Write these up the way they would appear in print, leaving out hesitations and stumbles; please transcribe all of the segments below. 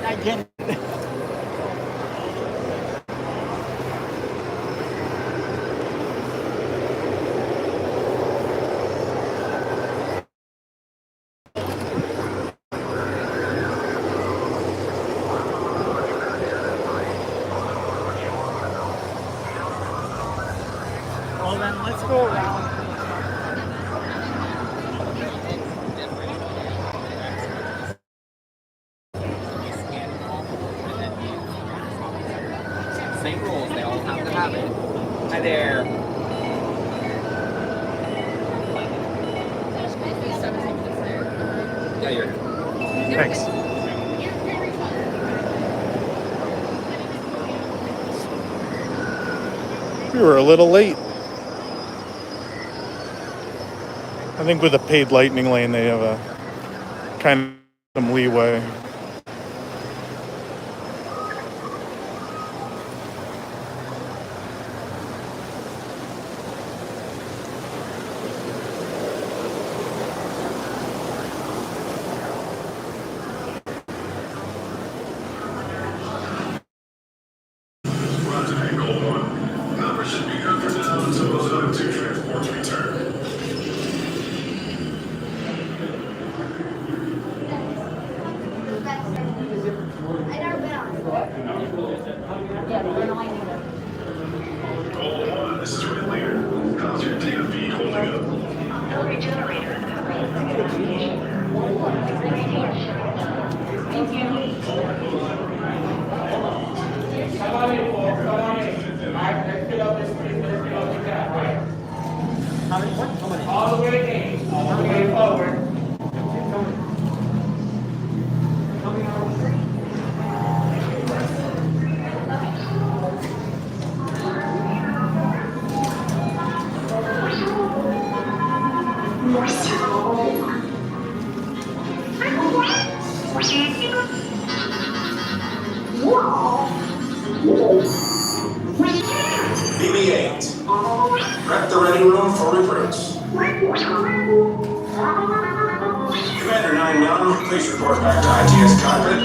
I get it. Well then, let's go around. Same rules, they all have to have it. Hi there. Yeah, you're. Thanks. We were a little late. I think with a paid lightning lane, they have a kind of some leeway. All the way in, all the way forward. BB-8. Prep the ready room for recruits. Commander 9-9, please report back to ITS cockpit.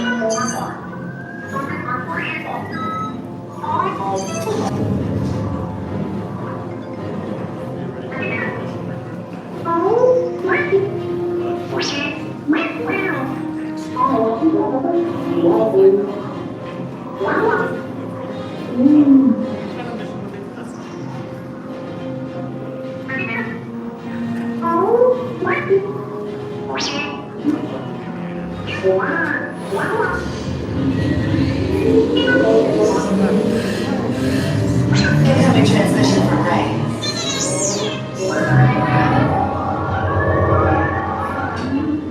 Incoming transmission from Ray.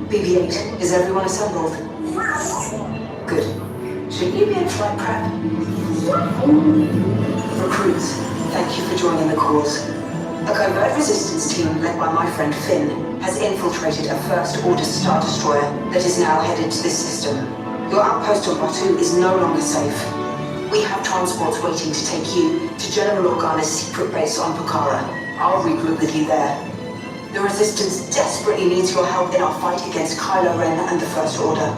BB-8, is everyone assembled? Good. Should you be in flight prep? Recruits, thank you for joining the cause. A covert resistance team led by my friend Finn has infiltrated a first-order Star Destroyer that is now headed to this system. Your outpost on Batu is no longer safe. We have transports waiting to take you to General Organa's secret base on Pokhara. I'll regroup with you there. The Resistance desperately needs your help in our fight against Kylo Ren and the First Order.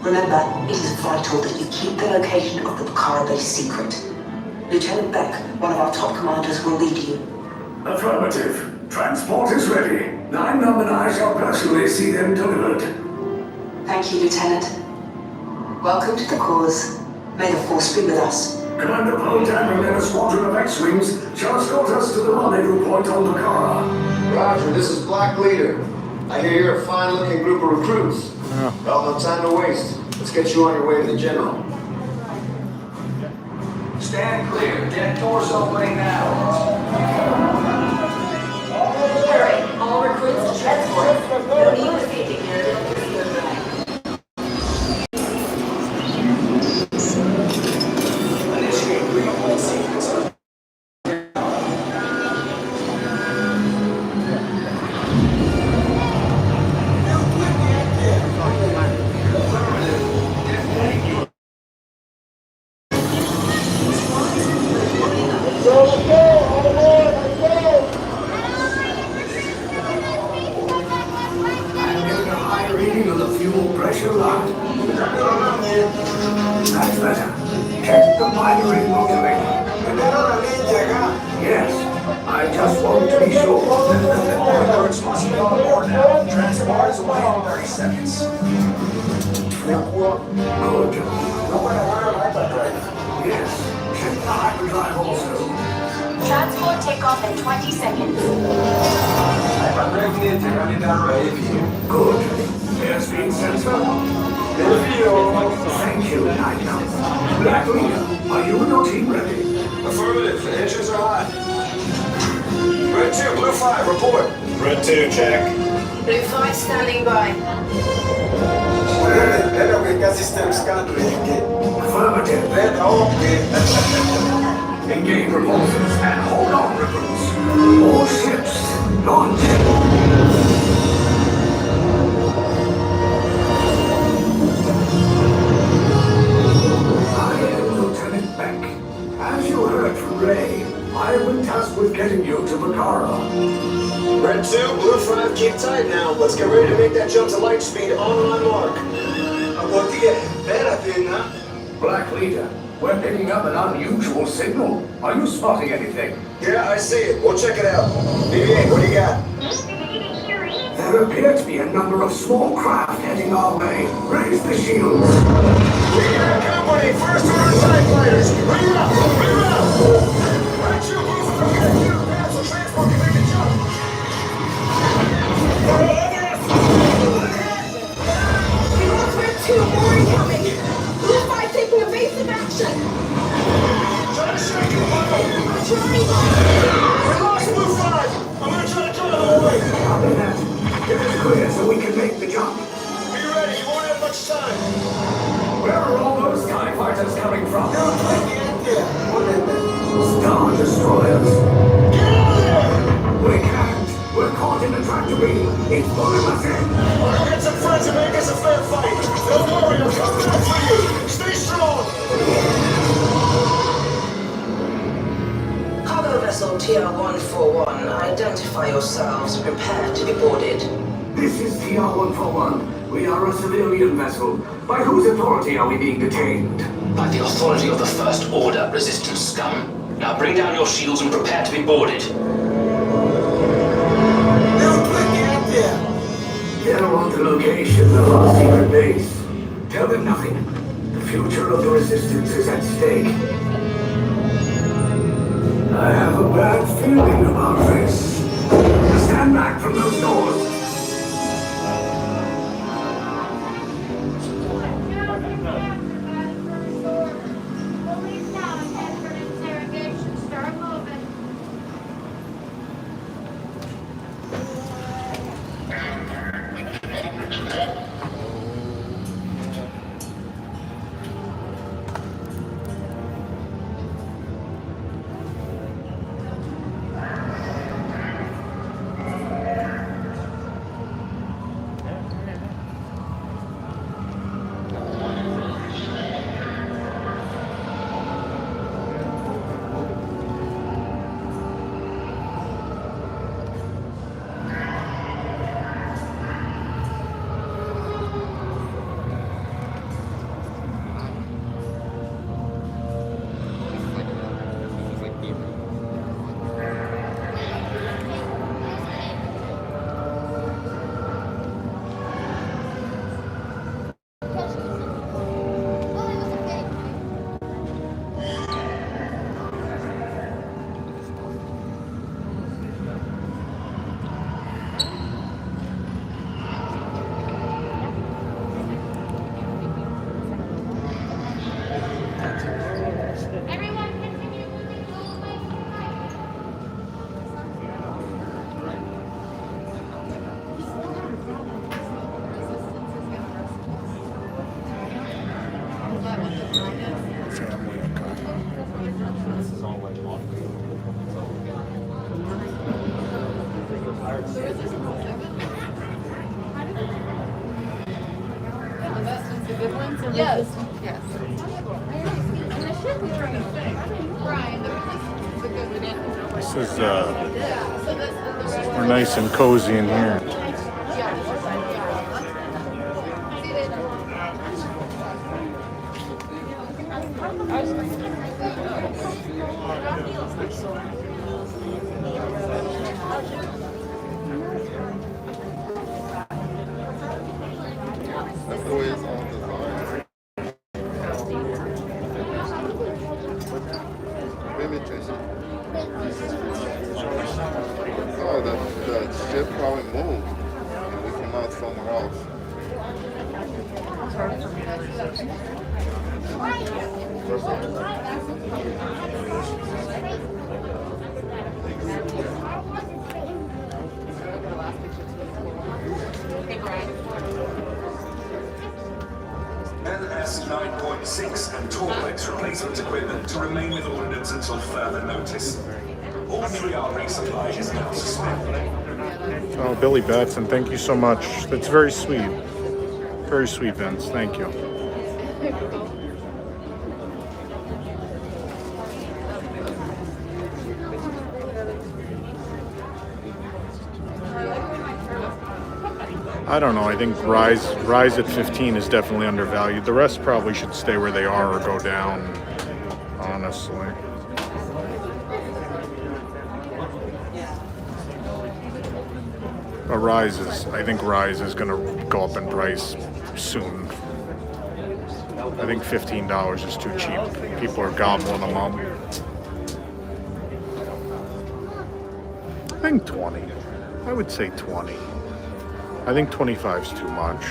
Remember, it is vital that you keep the location of the Pokhara base secret. Lieutenant Beck, one of our top commanders, will lead you. Affirmative. Transport is ready. 9-9 and I shall personally see them delivered. Thank you, Lieutenant. Welcome to the cause. May the Force be with us. Commander Poltan and then a squadron of X-Wings shall escort us to the rendezvous point on Pokhara. Roger, this is Black Leader. I hear you're a fine-looking group of recruits. Well, no time to waste. Let's get you on your way to the General. Stand clear. Jet doors opening now. Hurry, all recruits to transport. No need for safety here. That's better. Check the binary motivator. Yes, I just want to be sure. Airports must be on board now. Transport is away in 30 seconds. Good. Know where to wire hyperdrive. Yes, check the hyperdrive also. Transport takeoff in 20 seconds. Hyperdrive near Terranida ready. Good. Airspeed sensor. Thank you, Night Elf. Black Leader, are you and your team ready? Affirmative. The engines are hot. Red 2, Blue 5, report. Red 2, check. Blue 5 standing by. Affirmative. Engage repulsors and hold on, recruits. All ships launch. I am Lieutenant Beck. As you heard from Ray, I have been tasked with getting you to Makara. Red 2, Blue 5, keep tight now. Let's get ready to make that jump to light speed on my mark. Black Leader, we're picking up an unusual signal. Are you spotting anything? Yeah, I see it. We'll check it out. BB-8, what do you got? There appear to be a number of small craft heading our way. Raise the shields. We got company, first order TIE fighters. Reroute! Reroute! Red 2, Blue 5, get you. Cancel transport, can make a jump. Red 2, more incoming. Blue 5 taking evasive action. Try to shake it, Michael. We lost Blue 5. I'm gonna try to cut it away. Copy that. Get us clear so we can make the jump. Be ready, you won't have much time. Where are all those TIE fighters coming from? Star Destroyers. Get out of there! We can't. We're caught in a tractor beam. It's pulling us in. I'll go get some friends and make us a fair fight. Don't worry, I'll come back for you. Stay strong. Cargo vessel TR-141, identify yourselves. Prepare to be boarded. This is TR-141. We are a civilian vessel. By whose authority are we being detained? By the authority of the First Order, resistance scum. Now bring down your shields and prepare to be boarded. They're on the location of our secret base. Tell them nothing. The future of the resistance is at stake. I have a bad feeling about this. Stand back from those doors. Police now head for an interrogation. Start moving. Everyone continue moving slowly away from the Yes. Yes. And the ship is trying to sing. Brian, the resistance is a good one. This is, Yeah. So this we're nice and cozy in here. yeah. Oh, the ship probably moved and we come out somewhere else. NS 9.6 and Torpex replacement equipment to remain with ordnance until further notice. All 3R resupply is now suspended. Oh, Billy Batson, thank you so much. That's very sweet. Very sweet, Vince. Thank you. I don't know. I think Rise at 15 is definitely undervalued. The rest probably should stay where they are or go down, honestly. But I think Rise is going to go up in price soon. I think $15 is too cheap. People are gobbling them up. I think 20. I would say 20. I think 25 is too much.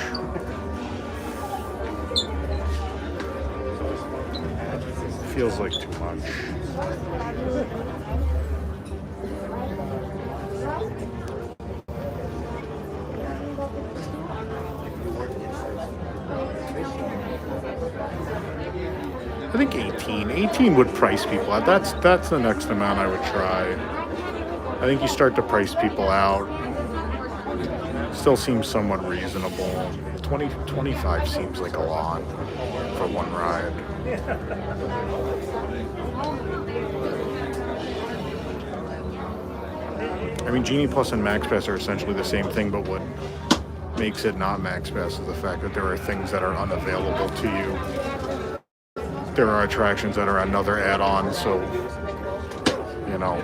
Feels like too much. I think 18. 18 would price people out. That's the next amount I would try. I think you start to price people out. Still seems somewhat reasonable. 25 seems like a lot for one ride. I mean, Genie Plus and Max Pass are essentially the same thing, but what makes it not Max Pass is the fact that there are things that are unavailable to you. There are attractions that are another add-on, so, you know,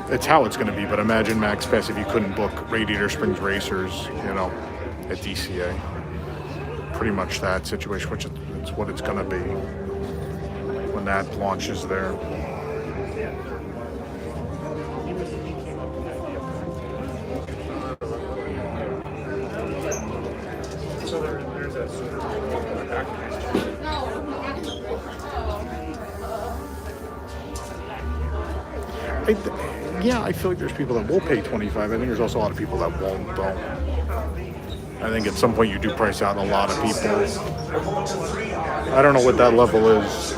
it's how it's going to be. But imagine Max Pass if you couldn't book Radiator Springs Racers, you know, at DCA. Pretty much that situation, which it's what it's going to be when that launches there. So there's a Super Bowl in the back. Yeah, I feel like there's people that will pay 25. I think there's also a lot of people that won't, though. I think at some point you do price out a lot of people. I don't know what that level is.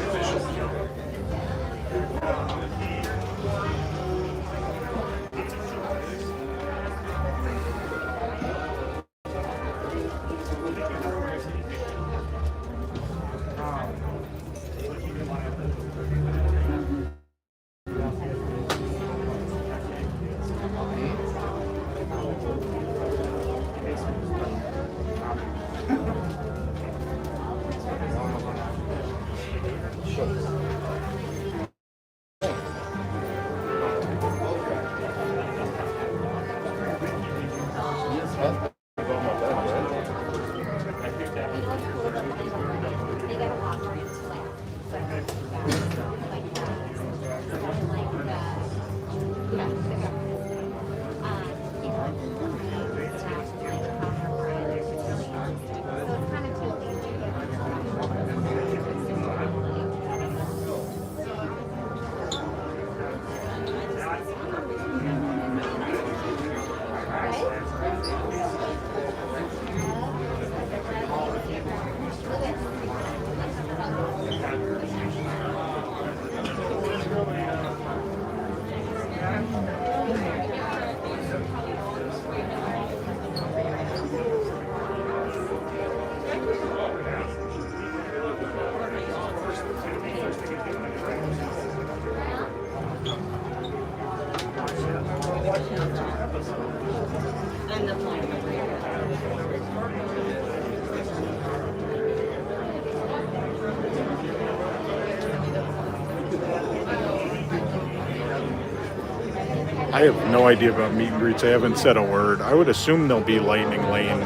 I have no idea about meet and greets. They haven't said a word. I would assume they'll be Lightning Lane,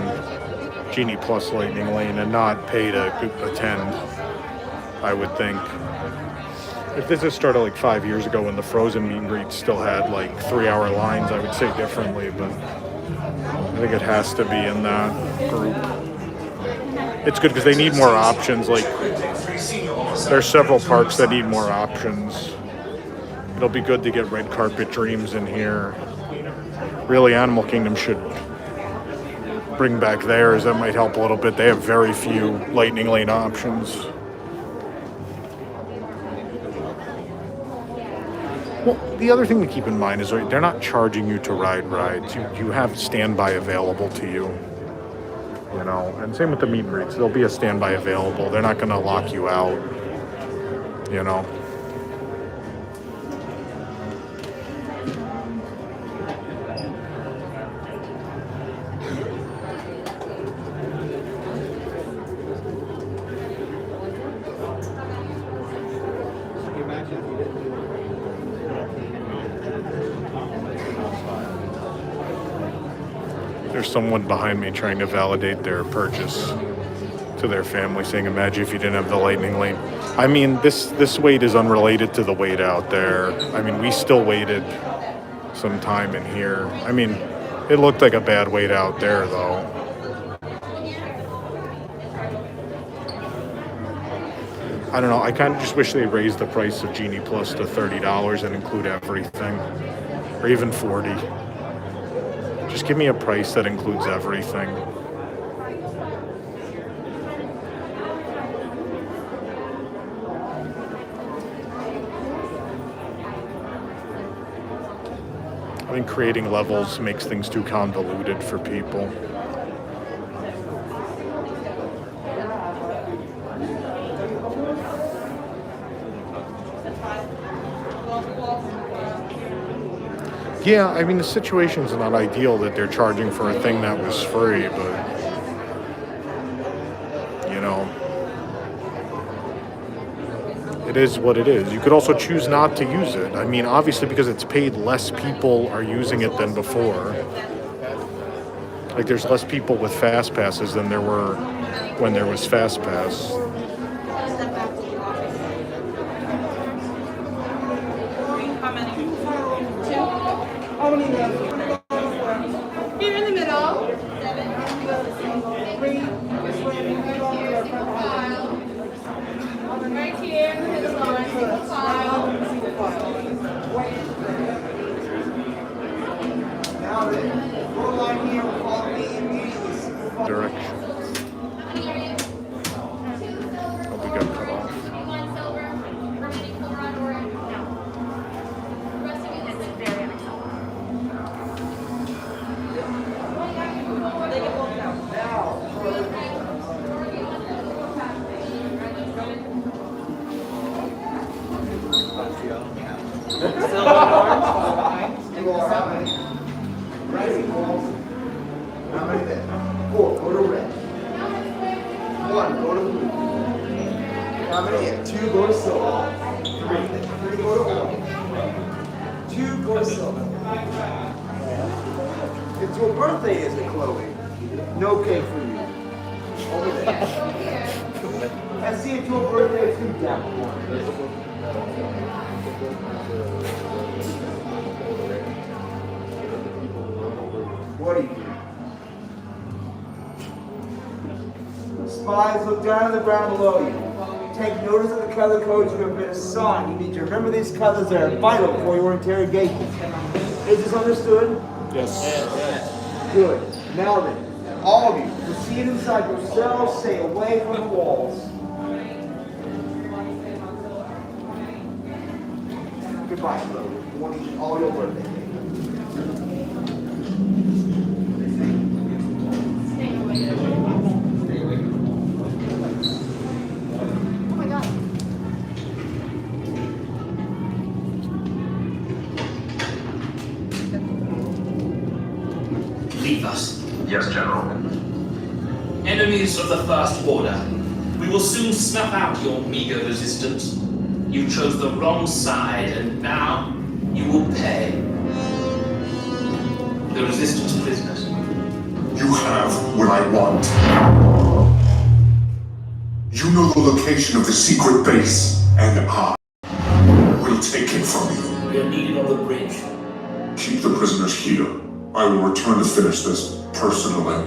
Genie Plus Lightning Lane, and not pay to attend, I would think. If this had started like 5 years ago when the Frozen meet and greets still had like 3-hour lines, I would say differently, but I think it has to be in that group. It's good because they need more options. Like, there's several parks that need more options. It'll be good to get Red Carpet Dreams in here. Really, Animal Kingdom should bring back theirs. That might help a little bit. They have very few Lightning Lane options. Well, the other thing to keep in mind is they're not charging you to ride rides. You have standby available to you. You know, and same with the meet and greets. There'll be a standby available. They're not going to lock you out. You know. There's someone behind me trying to validate their purchase to their family, saying, imagine if you didn't have the Lightning Lane. I mean, this wait is unrelated to the wait out there. I mean, we still waited some time in here. I mean, it looked like a bad wait out there, though. I don't know. I kind of just wish they raised the price of Genie Plus to $30 and include everything, or even $40. Just give me a price that includes everything. I think creating levels makes things too convoluted for people. Yeah, I mean, the situation's not ideal that they're charging for a thing that was free, but, you know, it is what it is. You could also choose not to use it. I mean, obviously, because it's paid, less people are using it than before. Like, there's less people with Fast Passes than there were when there was Fast Pass. Here in the middle. Right here in the middle line. Single file. Now then, your line here will follow me immediately. Directions. Oh, we got cut off. How many there? 4, go to red. 1, go to blue. How many here? 2, go to silver. 3 go to orange. 2, go to silver. It's your birthday, is it, Chloe? No cake for you. Over there. I see it's your birthday too, down. What do you do? Spies, look down on the ground below you. Take notice of the color codes you have been assigned. You need to remember these colors that are vital for your interrogation. Is this understood? Yes. Good. Now then, all of you, proceed inside yourselves, stay away from the walls. Goodbye, Chloe. I want to eat all your birthday cake. Leave us. Yes, General. Enemies of the First Order, we will soon snuff out your meager resistance. You chose the wrong side, and now you will pay. the Resistance prisoners. You have what I want. You know the location of the secret base, and I will take it from you. We are needed on the bridge. Keep the prisoners here. I will return to finish this personally.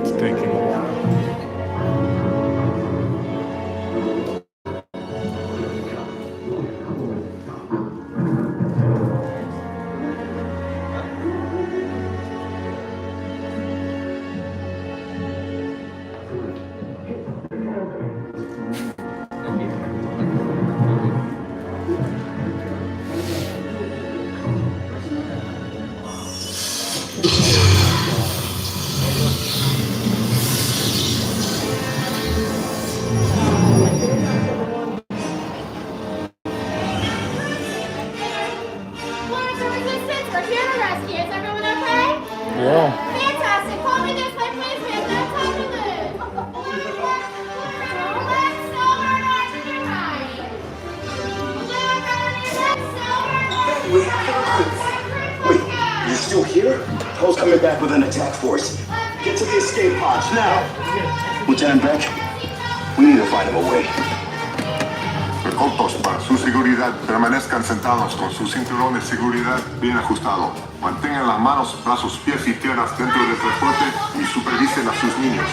It's taking a while. Lawrence of Resistance, we're here to rescue. Is everyone okay? Yeah. Fantastic. Call me this way, please. We have no time to lose. Left, silver, north to your right. Blue, red, left, silver, north to Wait, your right. wait, you're still here? Hell's coming back with an attack force. Get to the escape pods now. Lieutenant Beck, we need to find him a way. Pilotos, para su seguridad, permanezcan sentados con su cinturón de seguridad bien ajustado. Mantengan las manos, brazos, pies y piernas dentro del transporte y supervisen a sus niños.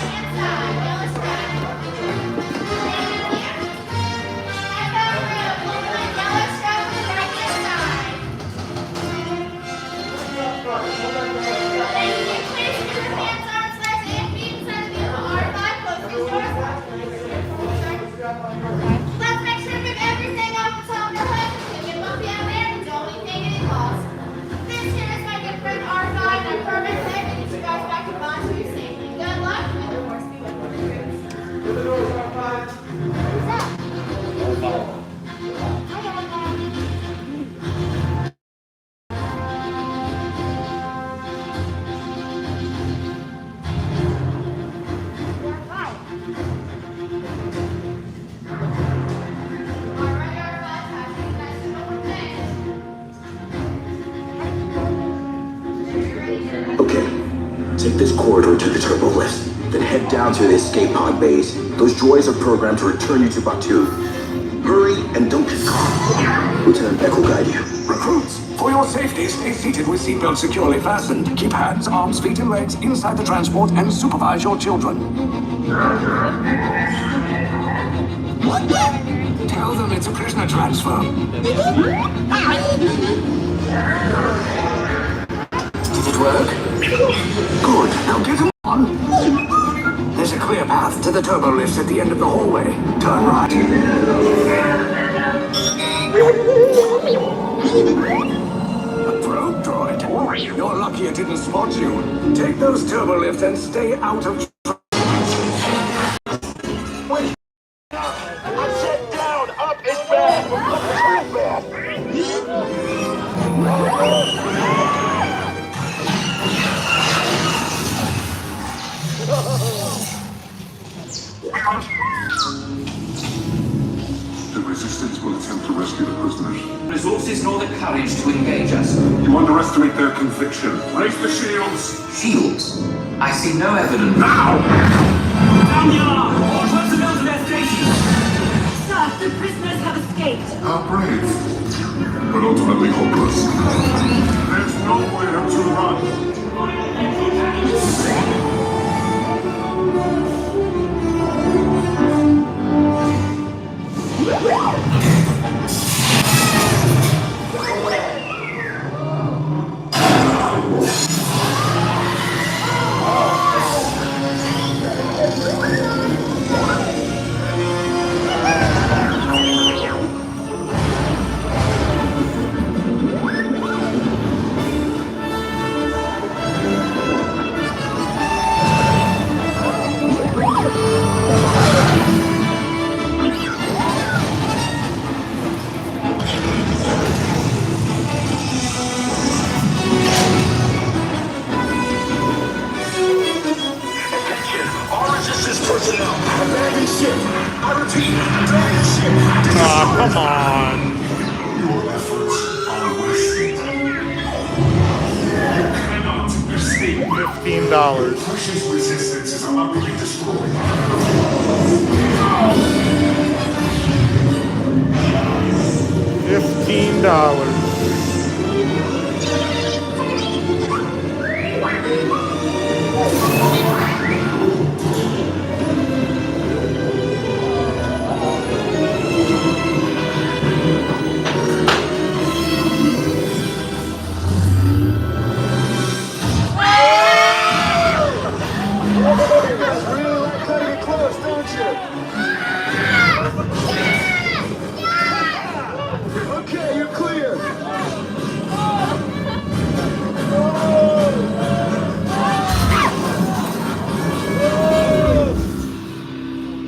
Let's make sure to get everything off the top of your head so you won't be out there and don't be taking any loss. This here is my good friend R5 and I'm perfect there to get you guys back to Bond to safely. Good luck and may the force be with you. What's up? Okay, take this corridor to the turbo lift, then head down to the escape pod bays. Those droids are programmed to return you to Batu. Hurry and don't get caught. Lieutenant Beck will guide you. Recruits, for your safety, stay seated with seatbelts securely fastened. Keep hands, arms, feet, and legs inside the transport and supervise your children. What? Tell them it's a prisoner transfer. Did it work? Good. Now get them on. There's a clear path to the turbo lifts at the end of the hallway. Turn right. A probe droid. You're lucky it didn't spot you. Take those turbo lifts and stay out of... Wait. I said down. Up is bad. Up is bad. The Resistance will attempt to rescue the prisoners. Resources nor the courage to engage us. You underestimate their conviction. Raise the shields! Shields? I see no evidence. Now! Down you are! What's the build to their station? Sir, the prisoners have escaped. How brave, but ultimately hopeless. There's nowhere to run. All resistance personnel, abandon ship. I repeat, abandon ship. Come on. Your efforts are wasted. You cannot escape. $15. Precious resistance is about to be destroyed. $15. Really like cutting it close, don't you? Okay, you're clear.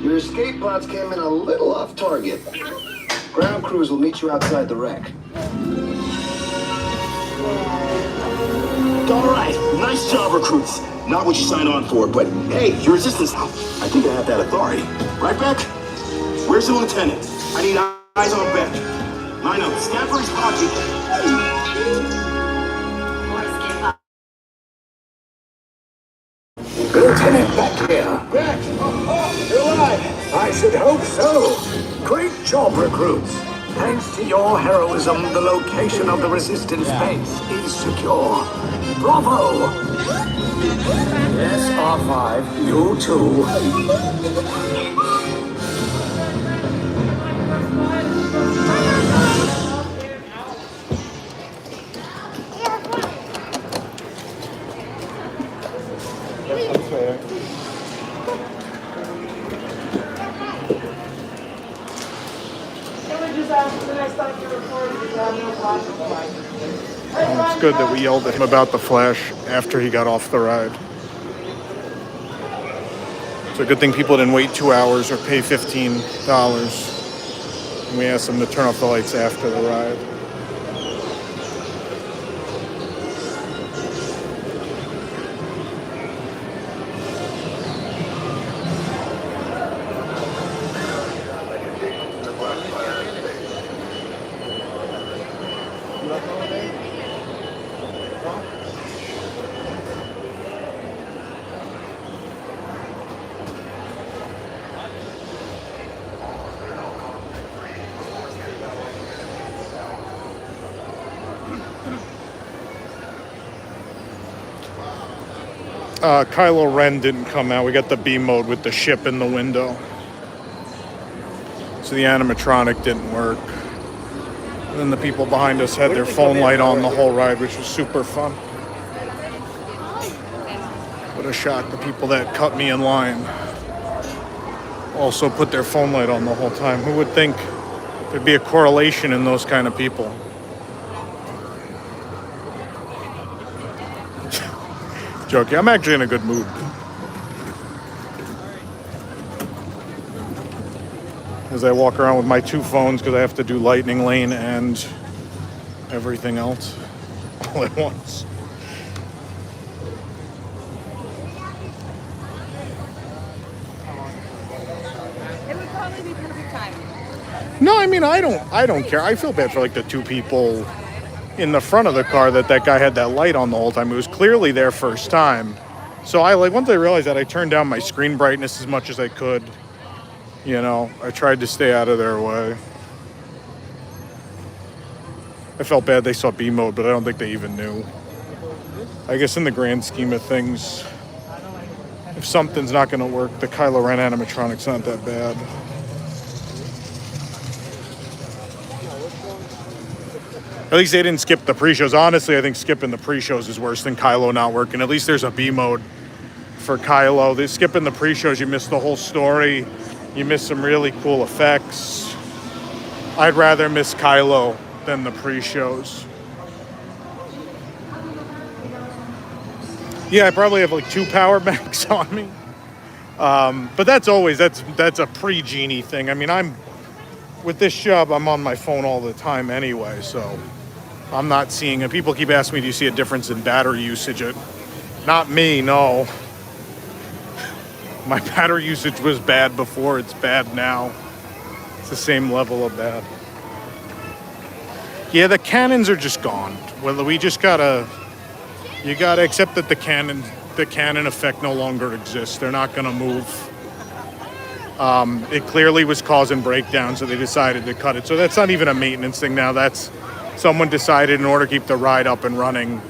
Your escape pods came in a little off target. Ground crews will meet you outside the wreck. All right, nice job, recruits. Not what you signed on for, but hey, your resistance. I think I have that authority. Right, Beck? Where's the lieutenant? I need eyes on Beck. Line up, scan for his pocket. Lieutenant Beck here. Beck! Oh, you're alive! I should hope so. Great job, recruits. Thanks to your heroism, the location of the resistance base is secure. Bravo! Yes, R5, you too. It's good that we yelled at him about the Flash after he got off the ride. It's a good thing people didn't wait 2 hours or pay $15. And we asked them to turn off the lights after the ride. Kylo Ren didn't come out. We got the B mode with the ship in the window. So the animatronic didn't work. And then the people behind us had their phone light on the whole ride, which was super fun. What a shock. The people that cut me in line also put their phone light on the whole time. Who would think there'd be a correlation in those kind of people? Joking. I'm actually in a good mood. As I walk around with my two phones because I have to do Lightning Lane and everything else all at once. It would probably be perfect timing. No, I mean I don't care. I feel bad for like the two people in the front of the car that guy had that light on the whole time. It was clearly their first time. So once I realized that, I turned down my screen brightness as much as I could. You know, I tried to stay out of their way. I felt bad they saw B mode, but I don't think they even knew. I guess in the grand scheme of things, if something's not going to work, the Kylo Ren animatronic's not that bad. At least they didn't skip the pre-shows. Honestly, I think skipping the pre-shows is worse than Kylo not working. At least there's a B mode for Kylo. They skipping the pre-shows, you miss the whole story. You miss some really cool effects. I'd rather miss Kylo than the pre-shows. Yeah, I probably have like 2 power banks on me. But that's a pre-Genie thing. I mean, with this job, I'm on my phone all the time anyway, so I'm not seeing it. People keep asking me, do you see a difference in battery usage? Not me, no. My battery usage was bad before, it's bad now. It's the same level of bad. Yeah, the cannons are just gone. Well, we just you gotta accept that the cannon effect no longer exists. They're not gonna move. It clearly was causing breakdowns, so they decided to cut it. So that's not even a maintenance thing now. That's someone decided in order to keep the ride up and running,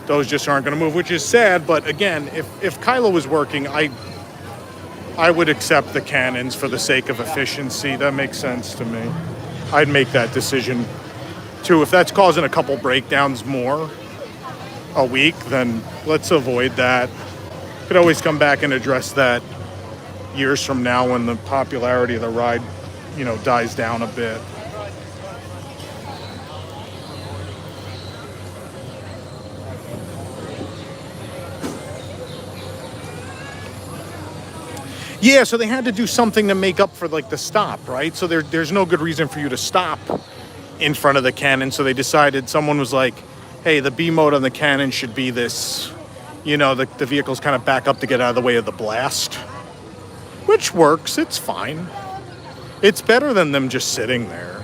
those just aren't gonna move, which is sad. But again, if Kylo was working, I would accept the cannons for the sake of efficiency. That makes sense to me. I'd make that decision too. If that's causing a couple breakdowns more a week, then let's avoid that. Could always come back and address that years from now when the popularity of the ride, dies down a bit. Yeah, so they had to do something to make up for the stop, right? So there's no good reason for you to stop in front of the cannon. So they decided, someone was like, hey, the B mode on the cannon should be this, the vehicles kind of back up to get out of the way of the blast, which works. It's fine. It's better than them just sitting there.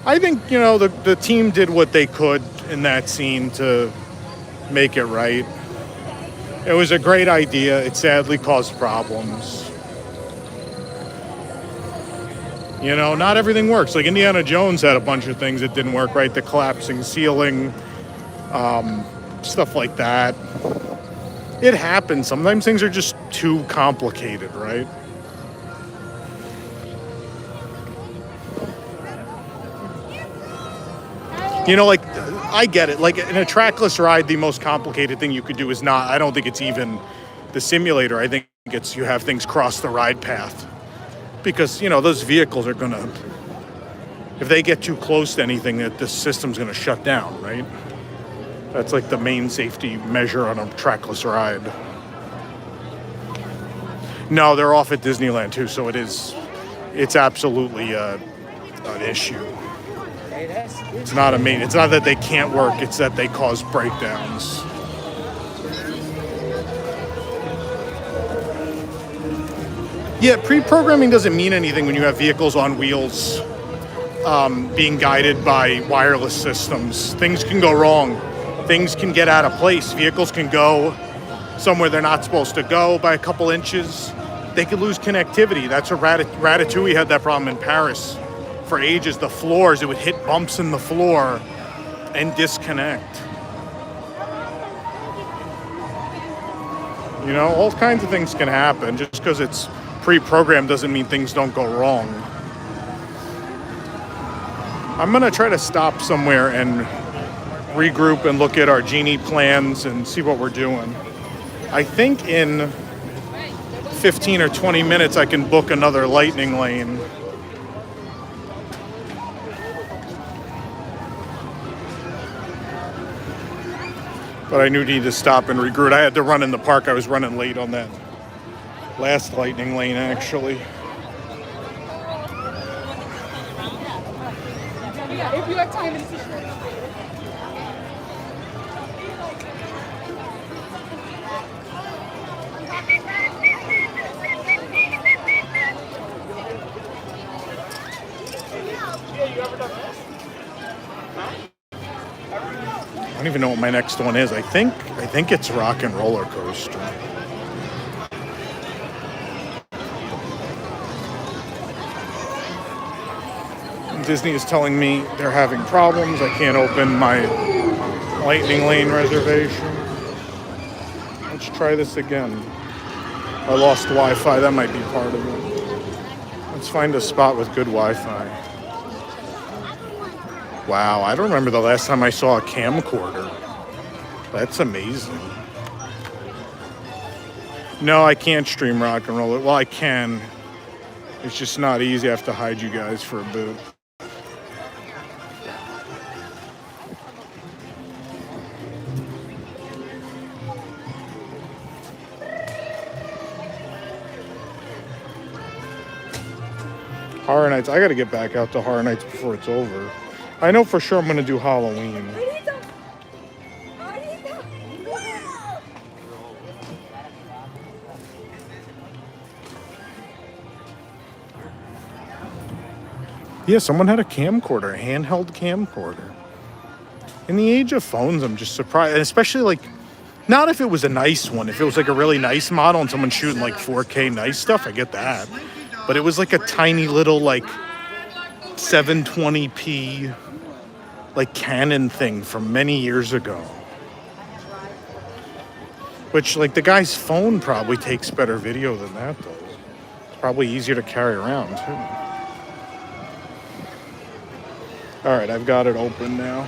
I think, the team did what they could in that scene to make it right. It was a great idea. It sadly caused problems. Not everything works. Like Indiana Jones had a bunch of things that didn't work right. The collapsing ceiling, stuff like that. It happens. Sometimes things are just too complicated, right? I get it. Like in a trackless ride, the most complicated thing you could do is I don't think it's even the simulator. I think it's you have things cross the ride path. Because, those vehicles are gonna, if they get too close to anything, that the system's gonna shut down, right? That's like the main safety measure on a trackless ride. No, they're off at Disneyland too, so it's absolutely an issue. It's not it's not that they can't work, it's that they cause breakdowns. Yeah, pre-programming doesn't mean anything when you have vehicles on wheels being guided by wireless systems. Things can go wrong. Things can get out of place. Vehicles can go somewhere they're not supposed to go by a couple inches. They could lose connectivity. That's what Ratatouille had that problem in Paris. For ages, the floors, it would hit bumps in the floor and disconnect. All kinds of things can happen. Just because it's pre-programmed doesn't mean things don't go wrong. I'm gonna try to stop somewhere and regroup and look at our Genie plans and see what we're doing. I think in 15 or 20 minutes I can book another lightning lane. But I knew I needed to stop and regroup. I had to run in the park. I was running late on that last lightning lane, actually. Yeah, if you have time, it's I don't even know what my next one is. I think it's Rock and Roller Coaster. Disney is telling me they're having problems. I can't open my lightning lane reservation. Let's try this again. I lost Wi-Fi. That might be part of it. Let's find a spot with good Wi-Fi. Wow, I don't remember the last time I saw a camcorder. That's amazing. No, I can't stream Rock and Roll. Well, I can. It's just not easy. I have to hide you guys for a bit. Horror Nights. I gotta get back out to Horror Nights before it's over. I know for sure I'm gonna do Halloween. Yeah, someone had a camcorder, a handheld camcorder. In the age of phones, I'm just surprised, and especially like, not if it was a nice one. If it was like a really nice model and someone's shooting like 4K nice stuff, I get that. But it was like a tiny little like 720p like Canon thing from many years ago. Which like the guy's phone probably takes better video than that though. It's probably easier to carry around too. All right, I've got it open now.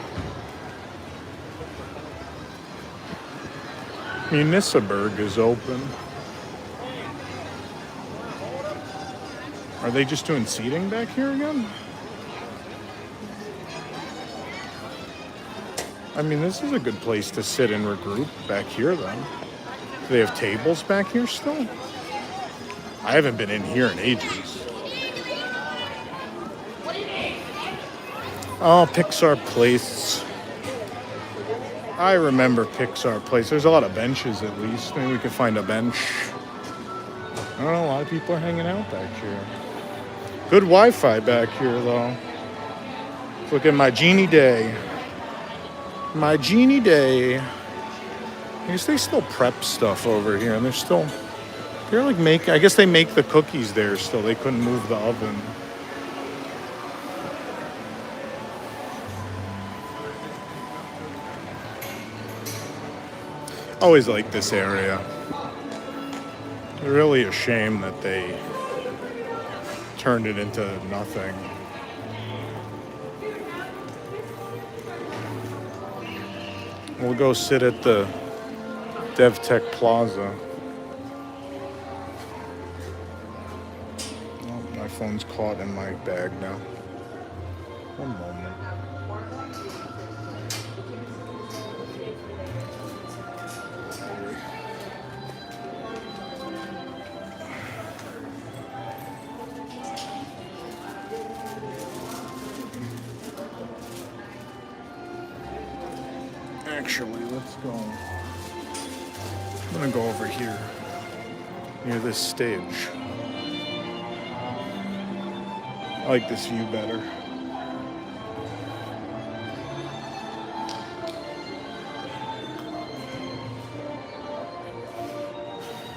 Municiberg is open. Are they just doing seating back here again? I mean, this is a good place to sit and regroup back here then. Do they have tables back here still? I haven't been in here in ages. Oh, Pixar Place. I remember Pixar Place. There's a lot of benches at least. Maybe we could find a bench. I don't know, a lot of people are hanging out back here. Good Wi-Fi back here though. Let's look at my Genie Day. My Genie Day. I guess they still prep stuff over here and they're like I guess they make the cookies there still. They couldn't move the oven. Always like this area. Really a shame that they turned it into nothing. We'll go sit at the DevTech Plaza. Oh, my phone's caught in my bag now. One moment. Actually, let's go. I'm gonna go over here, near this stage. I like this view better.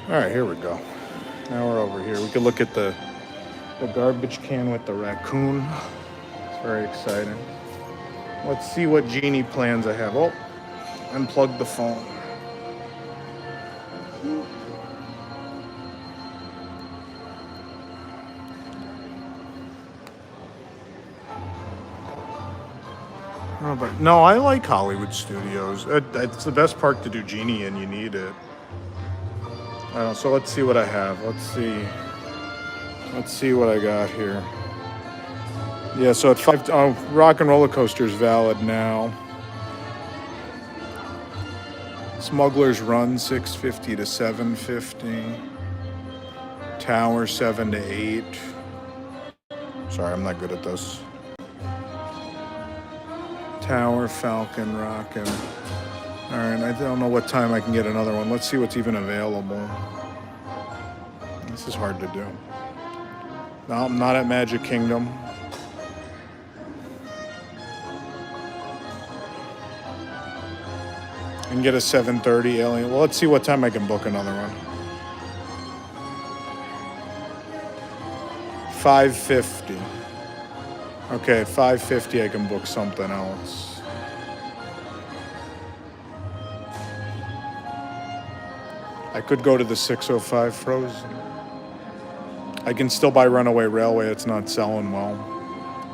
All right, here we go. Now we're over here. We can look at the garbage can with the raccoon. It's very exciting. Let's see what Genie plans I have. Oh, unplug the phone. Oh, but no, I like Hollywood Studios. It's the best park to do Genie in. You need it. So let's see what I have. Let's see what I got here. Yeah, so at 5, Rock and Roller Coaster is valid now. Smuggler's Run 650 to 750. Tower 7 to 8. Sorry, I'm not good at this. Tower, Falcon, Rockin'. All right, I don't know what time I can get another one. Let's see what's even available. This is hard to do. No, I'm not at Magic Kingdom. I can get a 7:30 Alien. Well, let's see what time I can book another one. 5:50. Okay, 5:50 I can book something else. I could go to the 605 Frozen. I can still buy Runaway Railway. It's not selling well.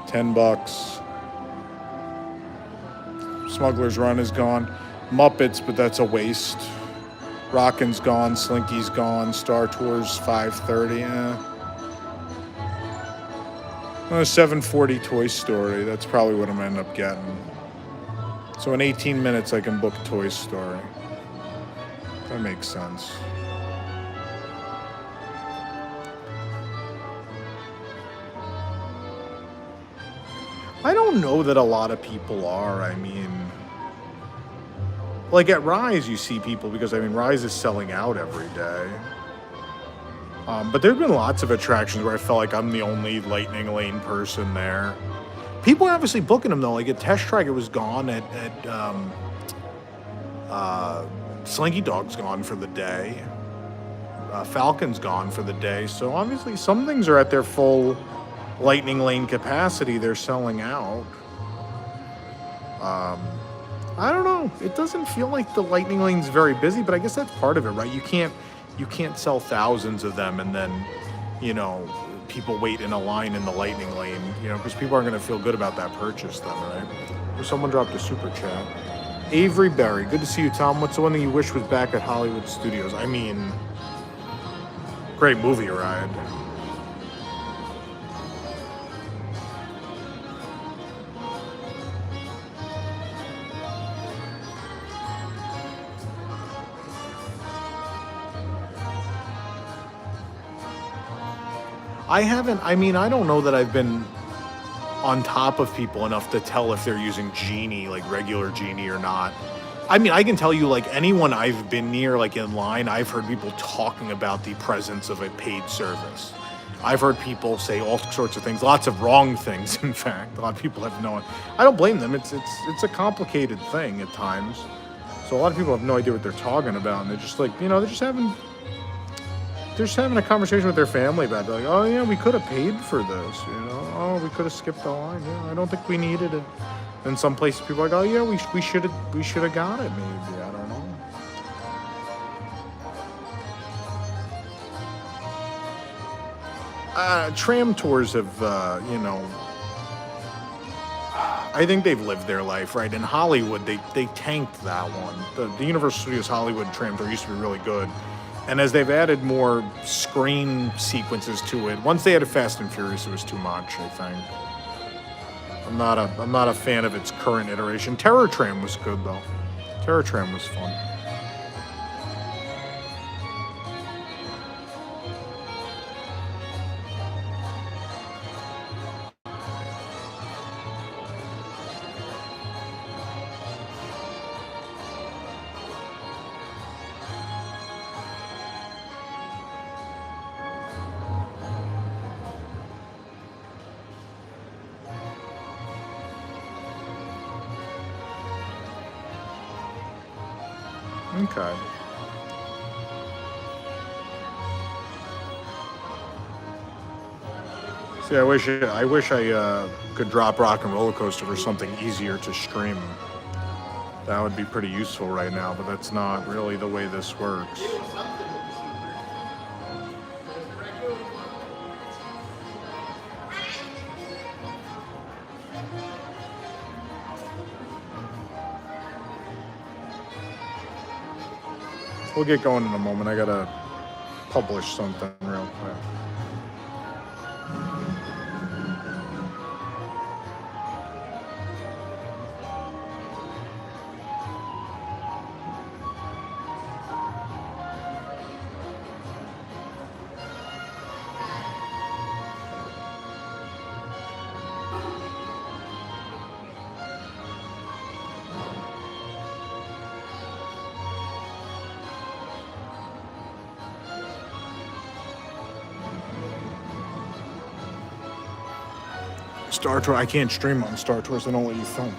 $10. Smuggler's Run is gone. Muppets, but that's a waste. Rockin's gone. Slinky's gone. Star Tours 5:30. Well, 7:40 Toy Story. That's probably what I'm gonna end up getting. So in 18 minutes, I can book Toy Story. That makes sense. I don't know that a lot of people are. I mean, like at Rise, you see people because, I mean, Rise is selling out every day. But there have been lots of attractions where I felt like I'm the only Lightning Lane person there. People are obviously booking them though. Like at Test Track, it was gone. At Slinky Dog's gone for the day. Falcon's gone for the day. So obviously some things are at their full Lightning Lane capacity. They're selling out. I don't know. It doesn't feel like the Lightning Lane's very busy, but I guess that's part of it, right? You can't sell thousands of them and then, you know, people wait in a line in the Lightning Lane, you know, because people aren't going to feel good about that purchase then, right? Someone dropped a super chat. Avery Berry, good to see you, Tom. What's the one thing you wish was back at Hollywood Studios? I mean, great movie ride. I don't know that I've been on top of people enough to tell if they're using Genie, like regular Genie or not. I mean, I can tell you, like, anyone I've been near, like in line, I've heard people talking about the presence of a paid service. I've heard people say all sorts of things, lots of wrong things, in fact. A lot of people have no, I don't blame them. It's a complicated thing at times. So a lot of people have no idea what they're talking about, and they're just like, you know, they're just having a conversation with their family about it. They're like, oh yeah, we could have paid for this, you know. Oh, we could have skipped the line. Yeah, I don't think we needed it. And some places people are like, oh yeah, we should have got it maybe. I don't know. Tram tours have, you know, I think they've lived their life, right? In Hollywood, they tanked that one. The Universal Studios Hollywood tram tour used to be really good. And as they've added more screen sequences to it, once they added Fast and Furious, it was too much, I think. I'm not a fan of its current iteration. Terror Tram was good though. Terror Tram was fun. Okay. See, I wish I could drop Rock and Roller Coaster for something easier to stream. That would be pretty useful right now, but that's not really the way this works. We'll get going in a moment. I gotta publish something real quick. Star Tour, I can't stream on Star Tours. They don't let you film.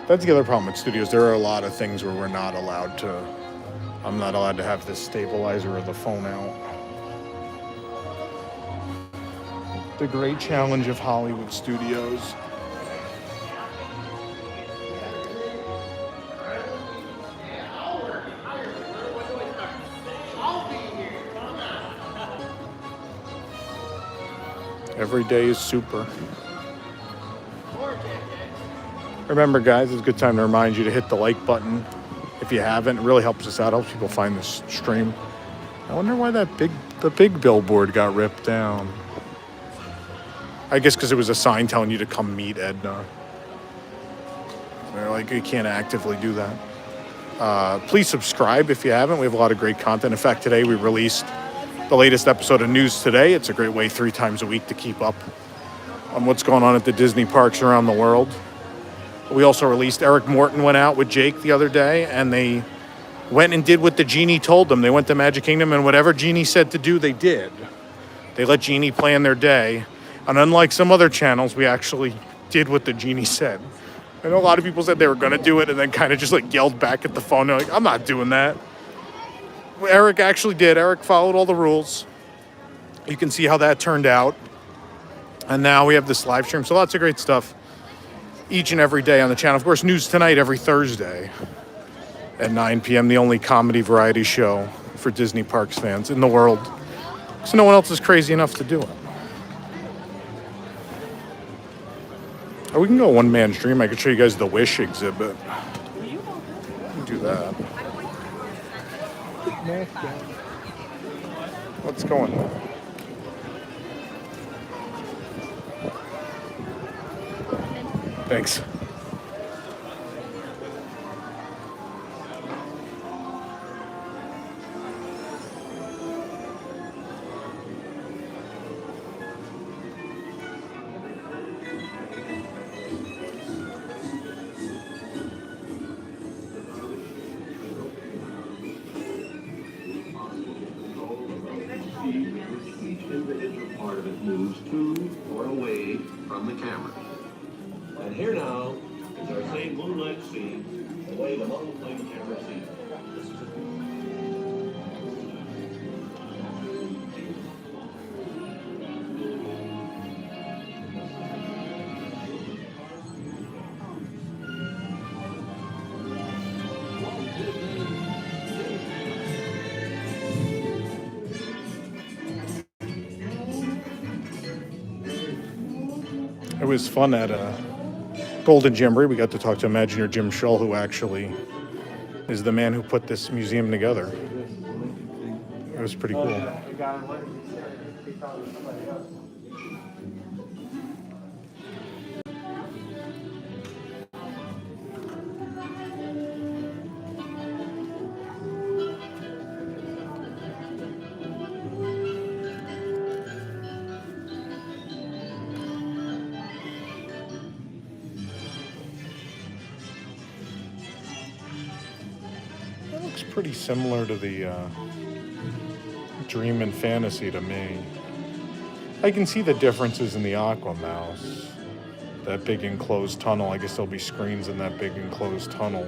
That's the other problem with studios. There are a lot of things where we're not allowed to. I'm not allowed to have the stabilizer or the phone out. The great challenge of Hollywood studios. Every day is super. Remember, guys, it's a good time to remind you to hit the like button if you haven't. It really helps us out, helps people find this stream. I wonder why the big billboard got ripped down. I guess because it was a sign telling you to come meet Edna. They're like, you can't actively do that. Please subscribe if you haven't. We have a lot of great content. In fact, today we released the latest episode of News Today. It's a great way 3 times a week to keep up on what's going on at the Disney parks around the world. We also released Eric Morton went out with Jake the other day, and they went and did what the genie told them. They went to Magic Kingdom, and whatever Genie said to do, they did. They let Genie plan their day. And unlike some other channels, we actually did what the Genie said. I know a lot of people said they were going to do it and then kind of just like yelled back at the phone. They're like, I'm not doing that. Eric actually did. Eric followed all the rules. You can see how that turned out. And now we have this live stream. So lots of great stuff each and every day on the channel. Of course, News Tonight every Thursday at 9 p.m., the only comedy variety show for Disney Parks fans in the world. So no one else is crazy enough to do it. Or we can go One Man's Dream. I could show you guys the Wish exhibit. We can do that. What's going on? Thanks. Each individual part of it moves to or away from the camera. And here now is our same moonlight scene, the way the monoplane camera sees it. It was fun at Golden Jamboree. We got to talk to Imagineer Jim Shull, who actually is the man who put this museum together. It was pretty cool. Looks pretty similar to the Dream and Fantasy to me. I can see the differences in the Aqua Mouse. That big enclosed tunnel. I guess there'll be screens in that big enclosed tunnel.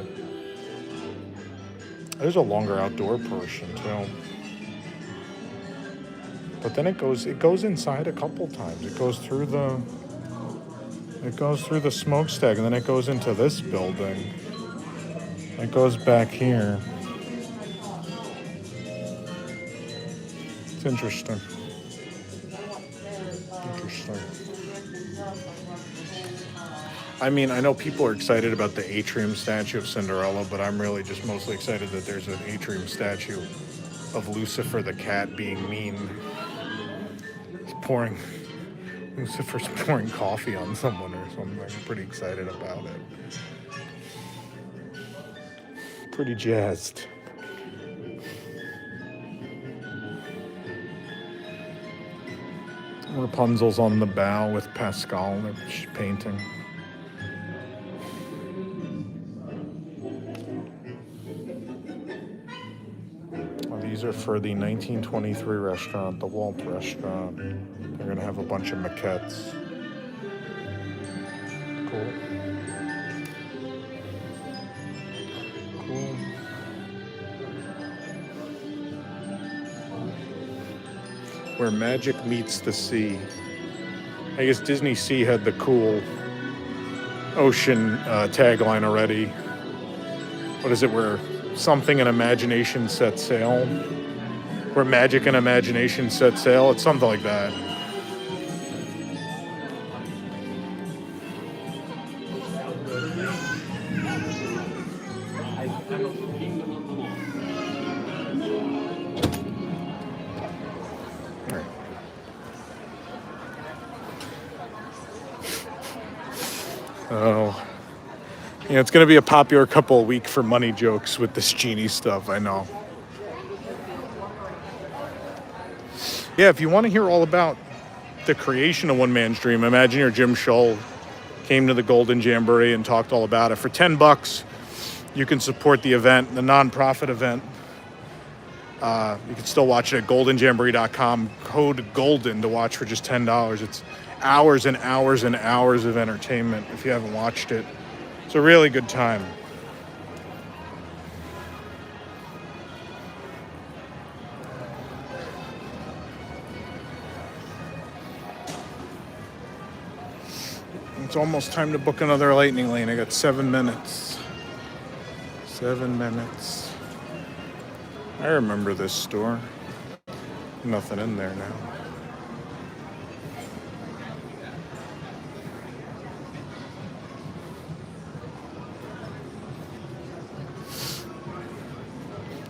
There's a longer outdoor portion too. But then it goes inside a couple times. It goes through the smokestack, and then it goes into this building. It goes back here. It's interesting. I mean, I know people are excited about the atrium statue of Cinderella, but I'm really just mostly excited that there's an atrium statue of Lucifer the cat being mean. Lucifer's pouring coffee on someone or something. I'm pretty excited about it. Pretty jazzed. Rapunzel's on the bow with Pascal, they're painting. Well, these are for the 1923 restaurant, the Walt restaurant. They're gonna have a bunch of maquettes. Cool. Cool. Where magic meets the sea. I guess Disney Sea had the cool ocean tagline already. What is it? Where something and imagination set sail? Where magic and imagination set sail? It's something like that. Oh, yeah, it's going to be a popular couple of weeks for money jokes with this genie stuff, I know. Yeah, if you want to hear all about the creation of One Man's Dream, Imagineer Jim Shull came to the Golden Jamboree and talked all about it. For $10, you can support the event, the non-profit event. You can still watch it at goldenjamboree.com. Code GOLDEN to watch for just $10. It's hours and hours and hours of entertainment if you haven't watched it. It's a really good time. It's almost time to book another lightning lane. I got 7 minutes. 7 minutes. I remember this store. Nothing in there now.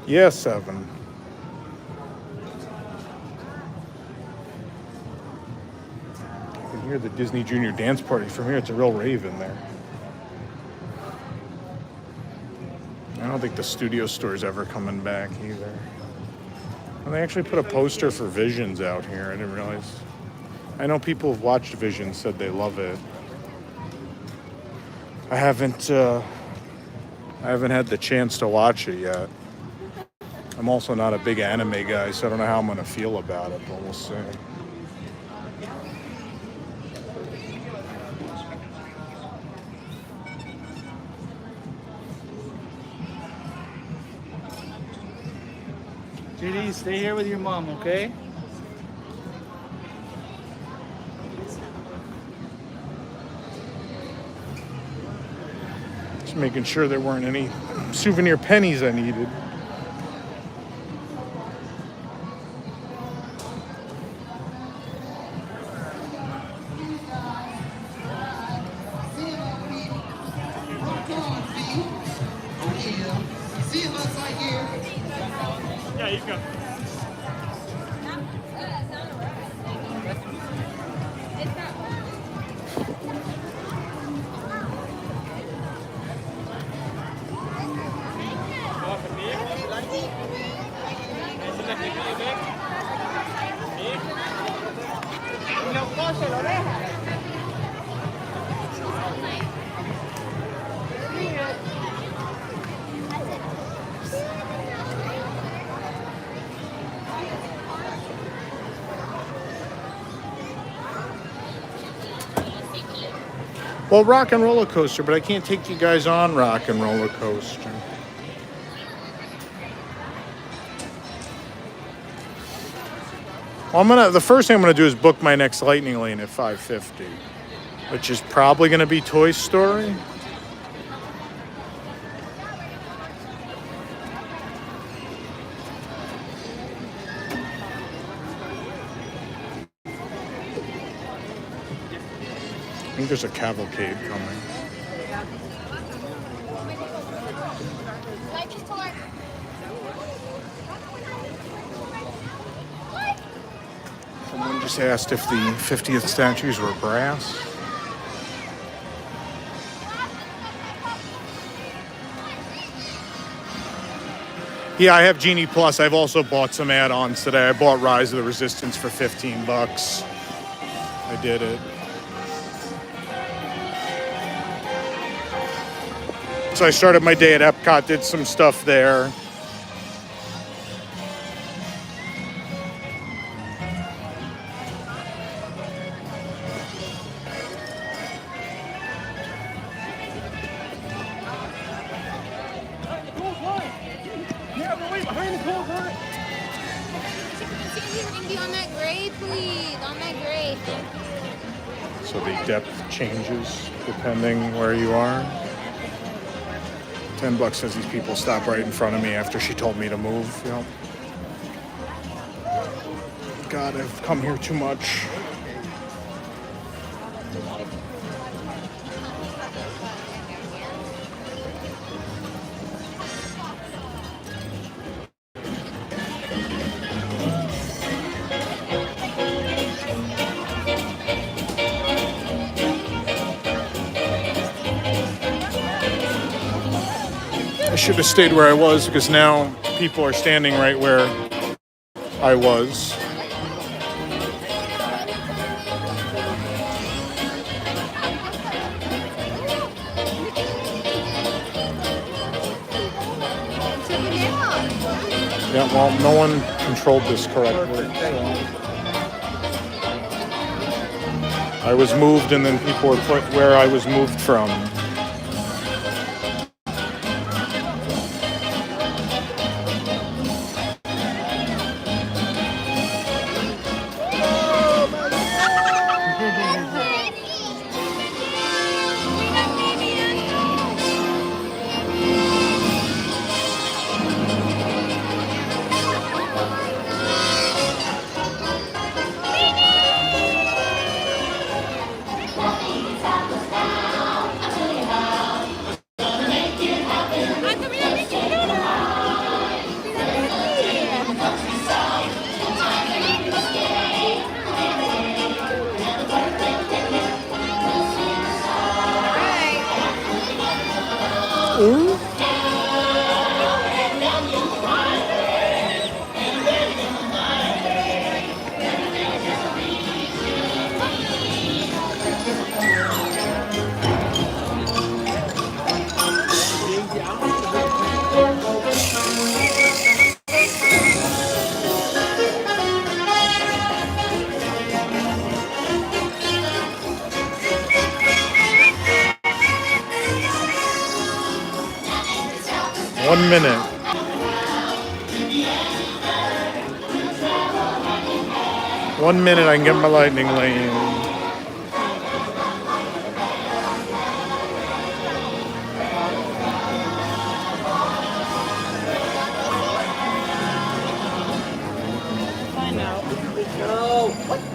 Yeah, 7. You can hear the Disney Junior Dance Party from here. It's a real rave in there. I don't think the studio store's ever coming back either. And they actually put a poster for Visions out here. I didn't realize. I know people who've watched Visions said they love it. I haven't had the chance to watch it yet. I'm also not a big anime guy, so I don't know how I'm gonna feel about it, but we'll see. JD, stay here with your mom, okay? Just making sure there weren't any souvenir pennies I needed. Yeah, you go. Well, Rock and Roller Coaster, but I can't take you guys on Rock and Roller Coaster. Well, the first thing I'm gonna do is book my next lightning lane at 5:50, which is probably gonna be Toy Story. I think there's a cavalcade coming. Someone just asked if the 50th statues were brass. Yeah, I have Genie Plus. I've also bought some add-ons today. I bought Rise of the Resistance for $15. I did it. So I started my day at Epcot, did some stuff there. Yeah, but wait, behind the cold line. On that gray, please. On that gray. So the depth changes depending where you are. $10 says these people stop right in front of me after she told me to move. You know. God, I've come here too much. I should have stayed where I was because now people are standing right where I was. Yeah, well, no one controlled this correctly. So. I was moved, and then people were put where I was moved from. Ooh. One minute. One minute, I can get my lightning lane.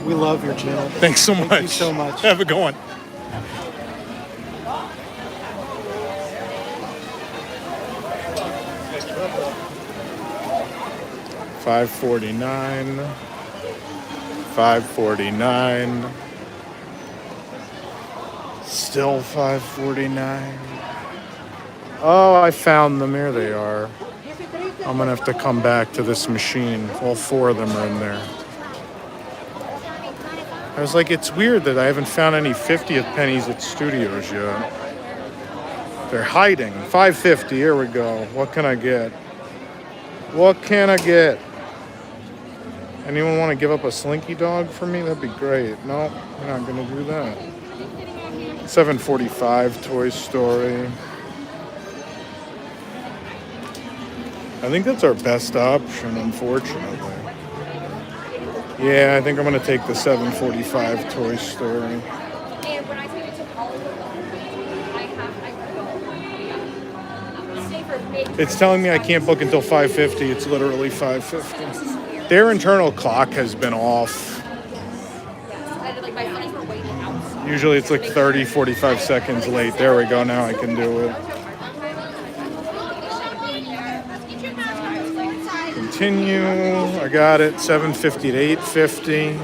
We love your channel. Thanks so much. Thank you so much. Have a good one. $5.49. $5.49. Still $5.49. Oh, I found them. Here they are. I'm gonna have to come back to this machine. All four of them are in there. I was like, it's weird that I haven't found any 50th pennies at studios yet. They're hiding. $5.50. Here we go. What can I get? What can I get? Anyone want to give up a Slinky Dog for me? That'd be great. No, we're not gonna do that. $7.45. Toy Story. I think that's our best option, unfortunately. Yeah, I think I'm going to take the $7.45 Toy Story. It's telling me I can't book until 5:50. It's literally 5:50. Their internal clock has been off. Usually it's like 30, 45 seconds late. There we go. Now I can do it. Continue. I got it. 7:50 to 8:50.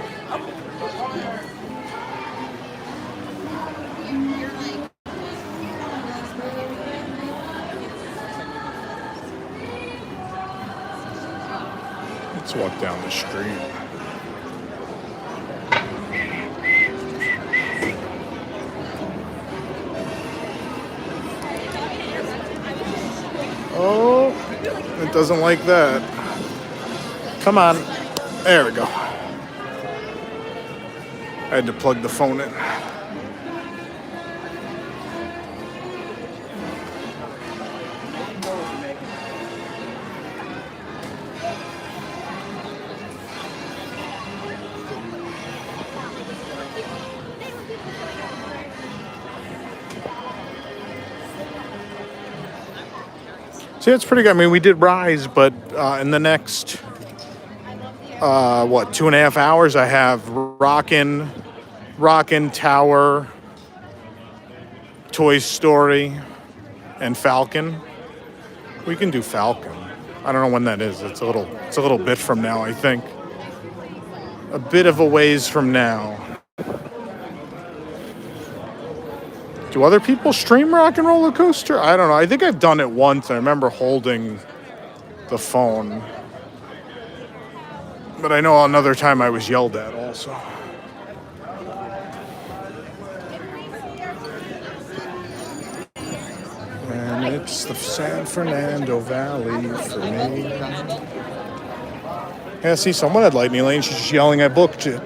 Let's walk down the street. Oh, it doesn't like that. Come on. There we go. I had to plug the phone in. See, it's pretty good. I mean, we did Rise, but in the next... 2.5 hours, I have Rockin' Tower, Toy Story, and Falcon. We can do Falcon. I don't know when that is. It's a little bit from now, I think. A bit of a ways from now. Do other people stream Rock and Roller Coaster? I don't know. I think I've done it once. I remember holding the phone. But I know another time I was yelled at also. And it's the San Fernando Valley for me. Yeah, see, someone had lightning lane. She's just yelling, I booked it.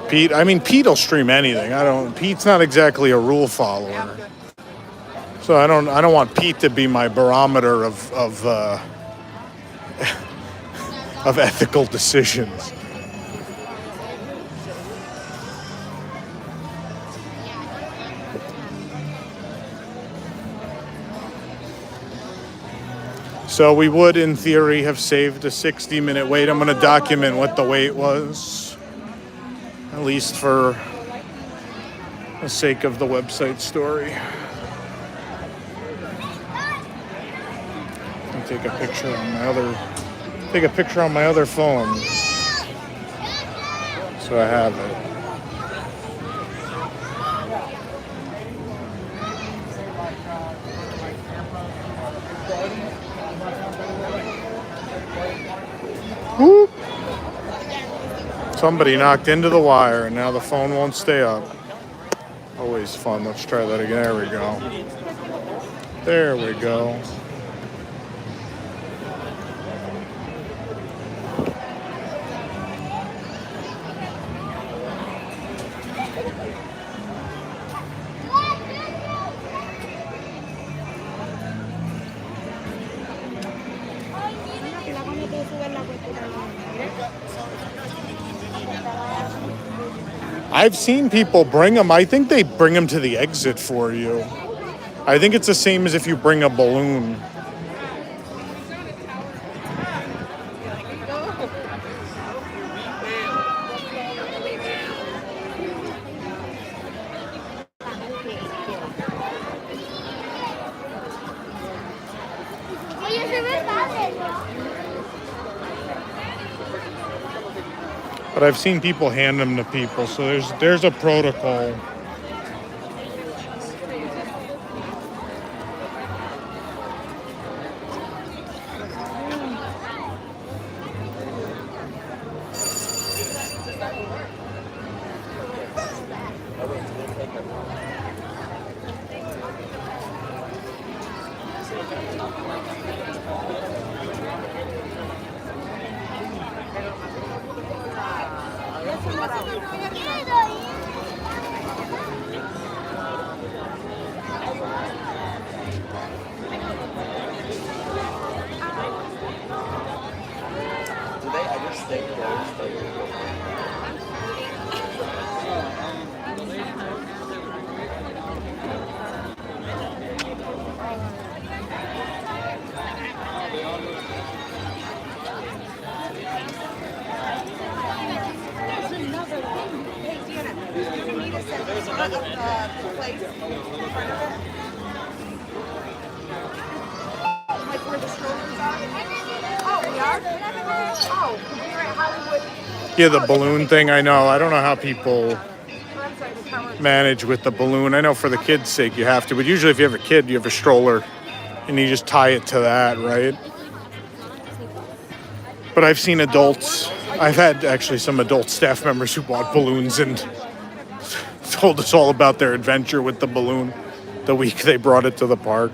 Pete will stream anything. Pete's not exactly a rule follower. So I don't want Pete to be my barometer of ethical decisions. So we would, in theory, have saved a 60-minute wait. I'm going to document what the wait was, at least for the sake of the website story. I'll take a picture on my other phone, so I have it. Whoop. Somebody knocked into the wire and now the phone won't stay up. Always fun. Let's try that again. There we go. There we go. I've seen people bring them. I think they bring them to the exit for you. I think it's the same as if you bring a balloon. But I've seen people hand them to people, so there's a protocol. Yeah, the balloon thing, I know. I don't know how people manage with the balloon. I know for the kids' sake you have to, but usually if you have a kid, you have a stroller and you just tie it to that, right? But I've seen adults, I've had actually some adult staff members who bought balloons and told us all about their adventure with the balloon the week they brought it to the park.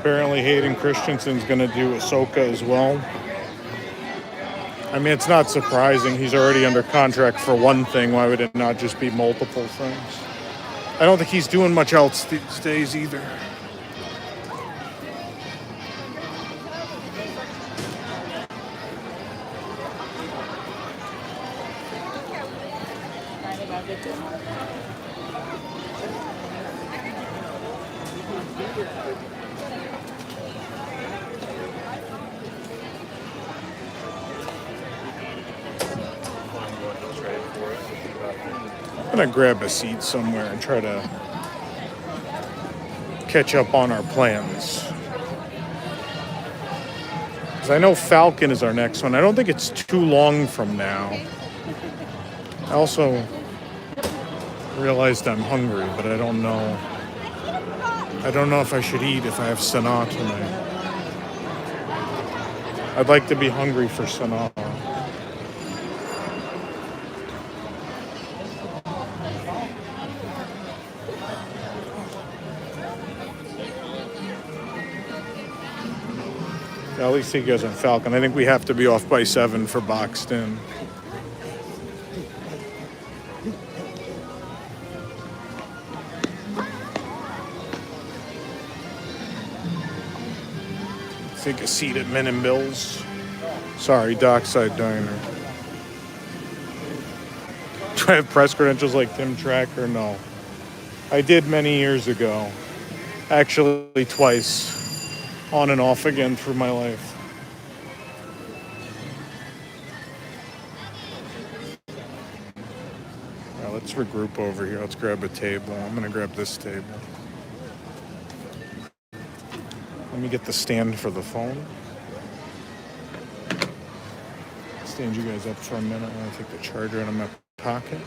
Apparently Hayden Christensen's going to do Ahsoka as well. I mean, it's not surprising. He's already under contract for one thing. Why would it not just be multiple things? I don't think he's doing much else these days either. I'm gonna grab a seat somewhere and try to catch up on our plans. Because I know Falcon is our next one. I don't think it's too long from now. I also realized I'm hungry, but I don't know. I don't know if I should eat if I have Sanaa tonight. I'd like to be hungry for Sanaa. At least he goes on Falcon. I think we have to be off by 7 for boxed in. Take a seat at Min and Bill's. Sorry, Dockside Diner. Do I have press credentials like Tim Tracker? No. I did many years ago. Actually, twice. On and off again through my life. All right, let's regroup over here. Let's grab a table. I'm gonna grab this table. Let me get the stand for the phone. Stand you guys up for a minute. I'm gonna take the charger out of my pocket.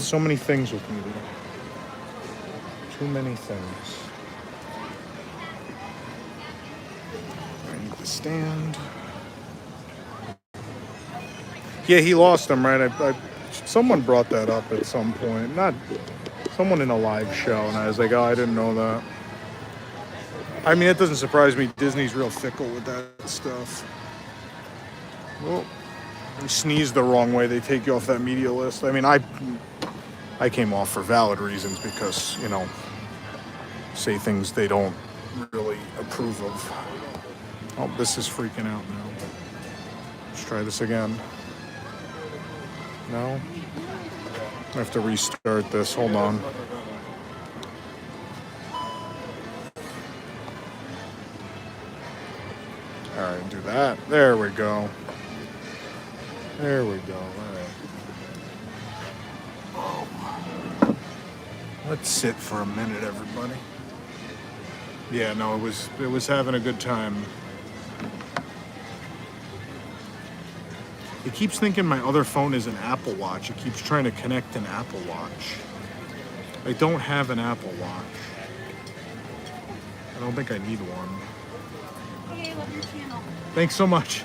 So many things with me today. Too many things. I need the stand. Yeah, he lost them, right? Someone brought that up at some point. Not someone in a live show, and I was like, oh, I didn't know that. I mean, it doesn't surprise me. Disney's real fickle with that stuff. Well, you sneeze the wrong way, they take you off that media list. I mean, I came off for valid reasons because, you know, say things they don't really approve of. Oh, this is freaking out now. Let's try this again. No? I have to restart this. Hold on. All right, do that. There we go. There we go. All right. Let's sit for a minute, everybody. Yeah, no, it was having a good time. It keeps thinking my other phone is an Apple Watch. It keeps trying to connect an Apple Watch. I don't have an Apple Watch. I don't think I need one. Hey, I love your channel. Thanks so much.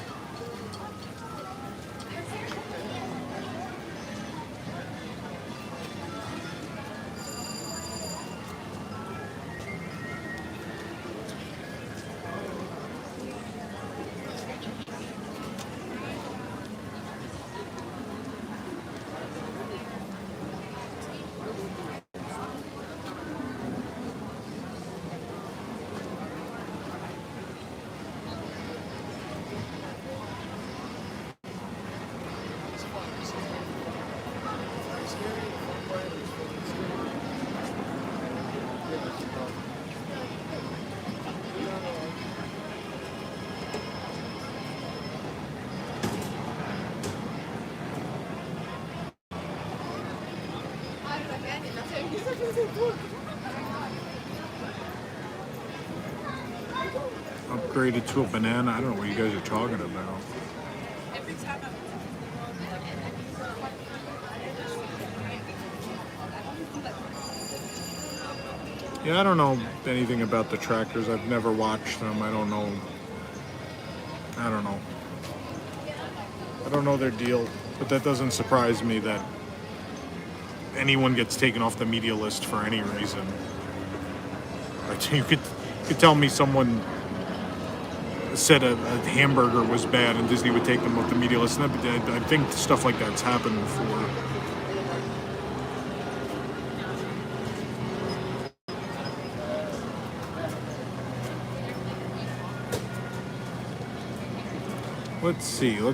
Upgraded to a banana. I don't know what you guys are talking about. Yeah, I don't know anything about the trackers. I've never watched them. I don't know. I don't know their deal. But that doesn't surprise me that anyone gets taken off the media list for any reason. Like, you could tell me someone said a hamburger was bad and Disney would take them off the media list. And I think stuff like that's happened before. Let's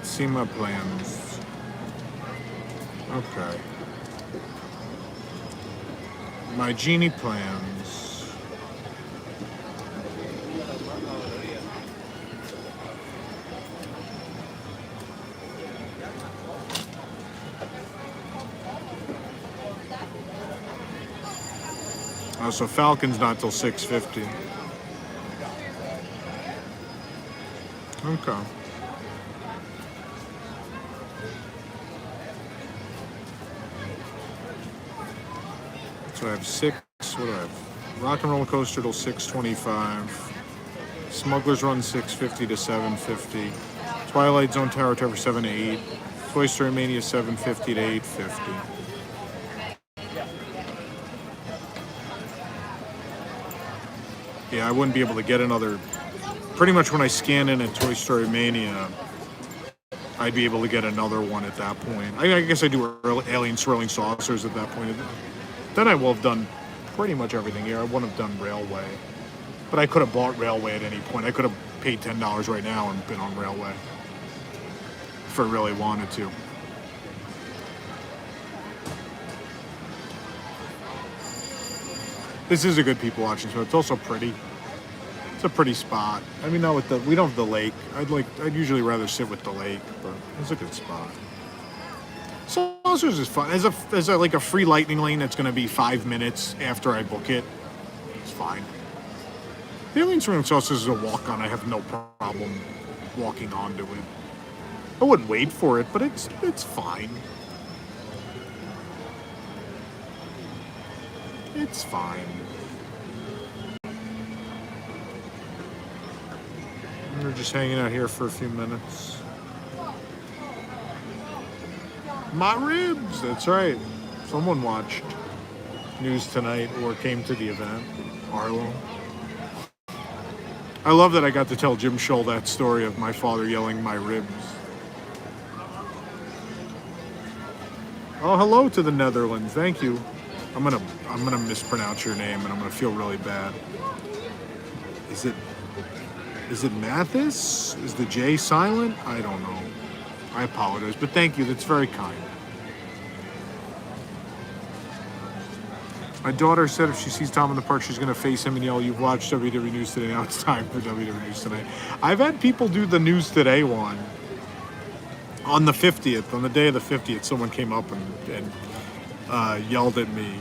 see my plans. Okay. My genie plans. Oh, so Falcon's not till 6:50. Okay. So I have 6, what do I have? Rock and Roller Coaster till 6:25. Smuggler's Run 6:50 to 7:50. Twilight Zone Tower for 7 to 8. Toy Story Mania 7:50 to 8:50. Yeah, I wouldn't be able to get another. Pretty much when I scan in at Toy Story Mania, I'd be able to get another one at that point. I guess I do Alien Swirling Saucers at that point. Then I will have done pretty much everything here. I wouldn't have done Railway. But I could have bought Railway at any point. I could have paid $10 right now and been on Railway. If I really wanted to. This is a good people watching spot. It's also pretty. It's a pretty spot. I mean, not with the, we don't have the lake. I'd usually rather sit with the lake, but it's a good spot. Saucers is fun. As a like a free lightning lane that's going to be 5 minutes after I book it, it's fine. The Alien Swirling Saucers is a walk-on. I have no problem walking onto it. I wouldn't wait for it, but it's fine. It's fine. We're just hanging out here for a few minutes. My ribs, that's right. Someone watched News Tonight or came to the event. Arlo. I love that I got to tell Jim Scholl that story of my father yelling my ribs. Oh, hello to the Netherlands. Thank you. I'm gonna mispronounce your name and I'm gonna feel really bad. Is it Mathis? Is the J silent? I don't know. I apologize, but thank you. That's very kind. My daughter said if she sees Tom in the park, she's going to face him and yell, "You've watched WDW News Today. Now it's time for WDW News Today." I've had people do the News Today one. On the 50th, on the day of the 50th, someone came up and yelled at me,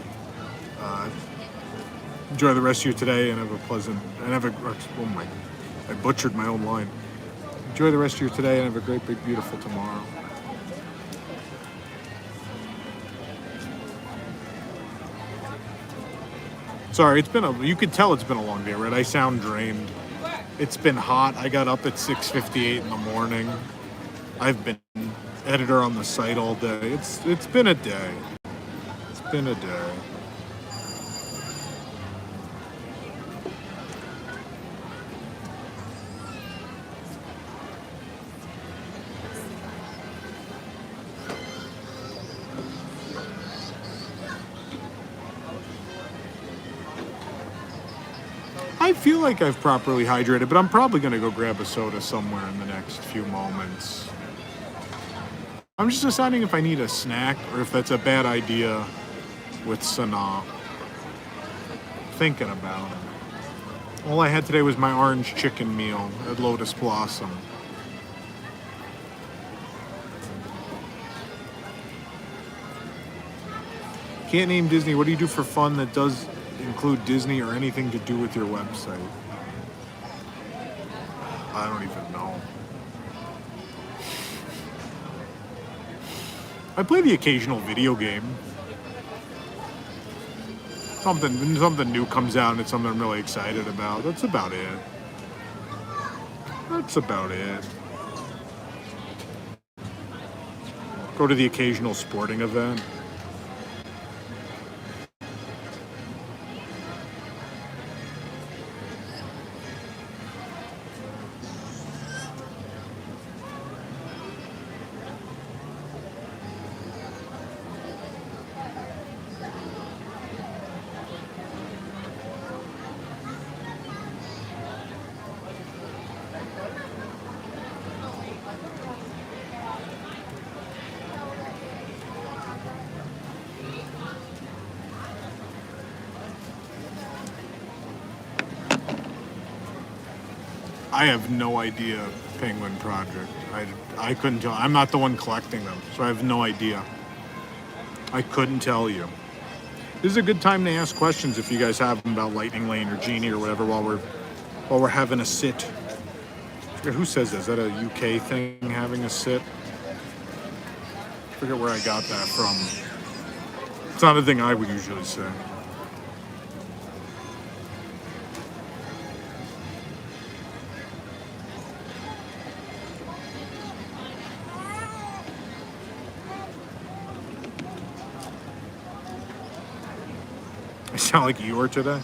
"Enjoy the rest of your today and have a pleasant," and have a, oh my, I butchered my own line. "Enjoy the rest of your today and have a great, big, beautiful tomorrow." Sorry, you could tell it's been a long day, right? I sound drained. It's been hot. I got up at 6:58 in the morning. I've been editor on the site all day. It's been a day. It's been a day. I feel like I've properly hydrated, but I'm probably going to go grab a soda somewhere in the next few moments. I'm just deciding if I need a snack or if that's a bad idea with Sanaa. Thinking about it. All I had today was my orange chicken meal at Lotus Blossom. Can't name Disney. What do you do for fun that does include Disney or anything to do with your website? I don't even know. I play the occasional video game. Something new comes out and it's something I'm really excited about. That's about it. That's about it. Go to the occasional sporting event. I have no idea, Penguin Project. I couldn't tell. I'm not the one collecting them, so I have no idea. I couldn't tell you. This is a good time to ask questions if you guys have them about Lightning Lane or Genie or whatever while we're having a sit. I forget who says that. Is that a UK thing, having a sit? I forget where I got that from. It's not a thing I would usually say. I sound like Eeyore today.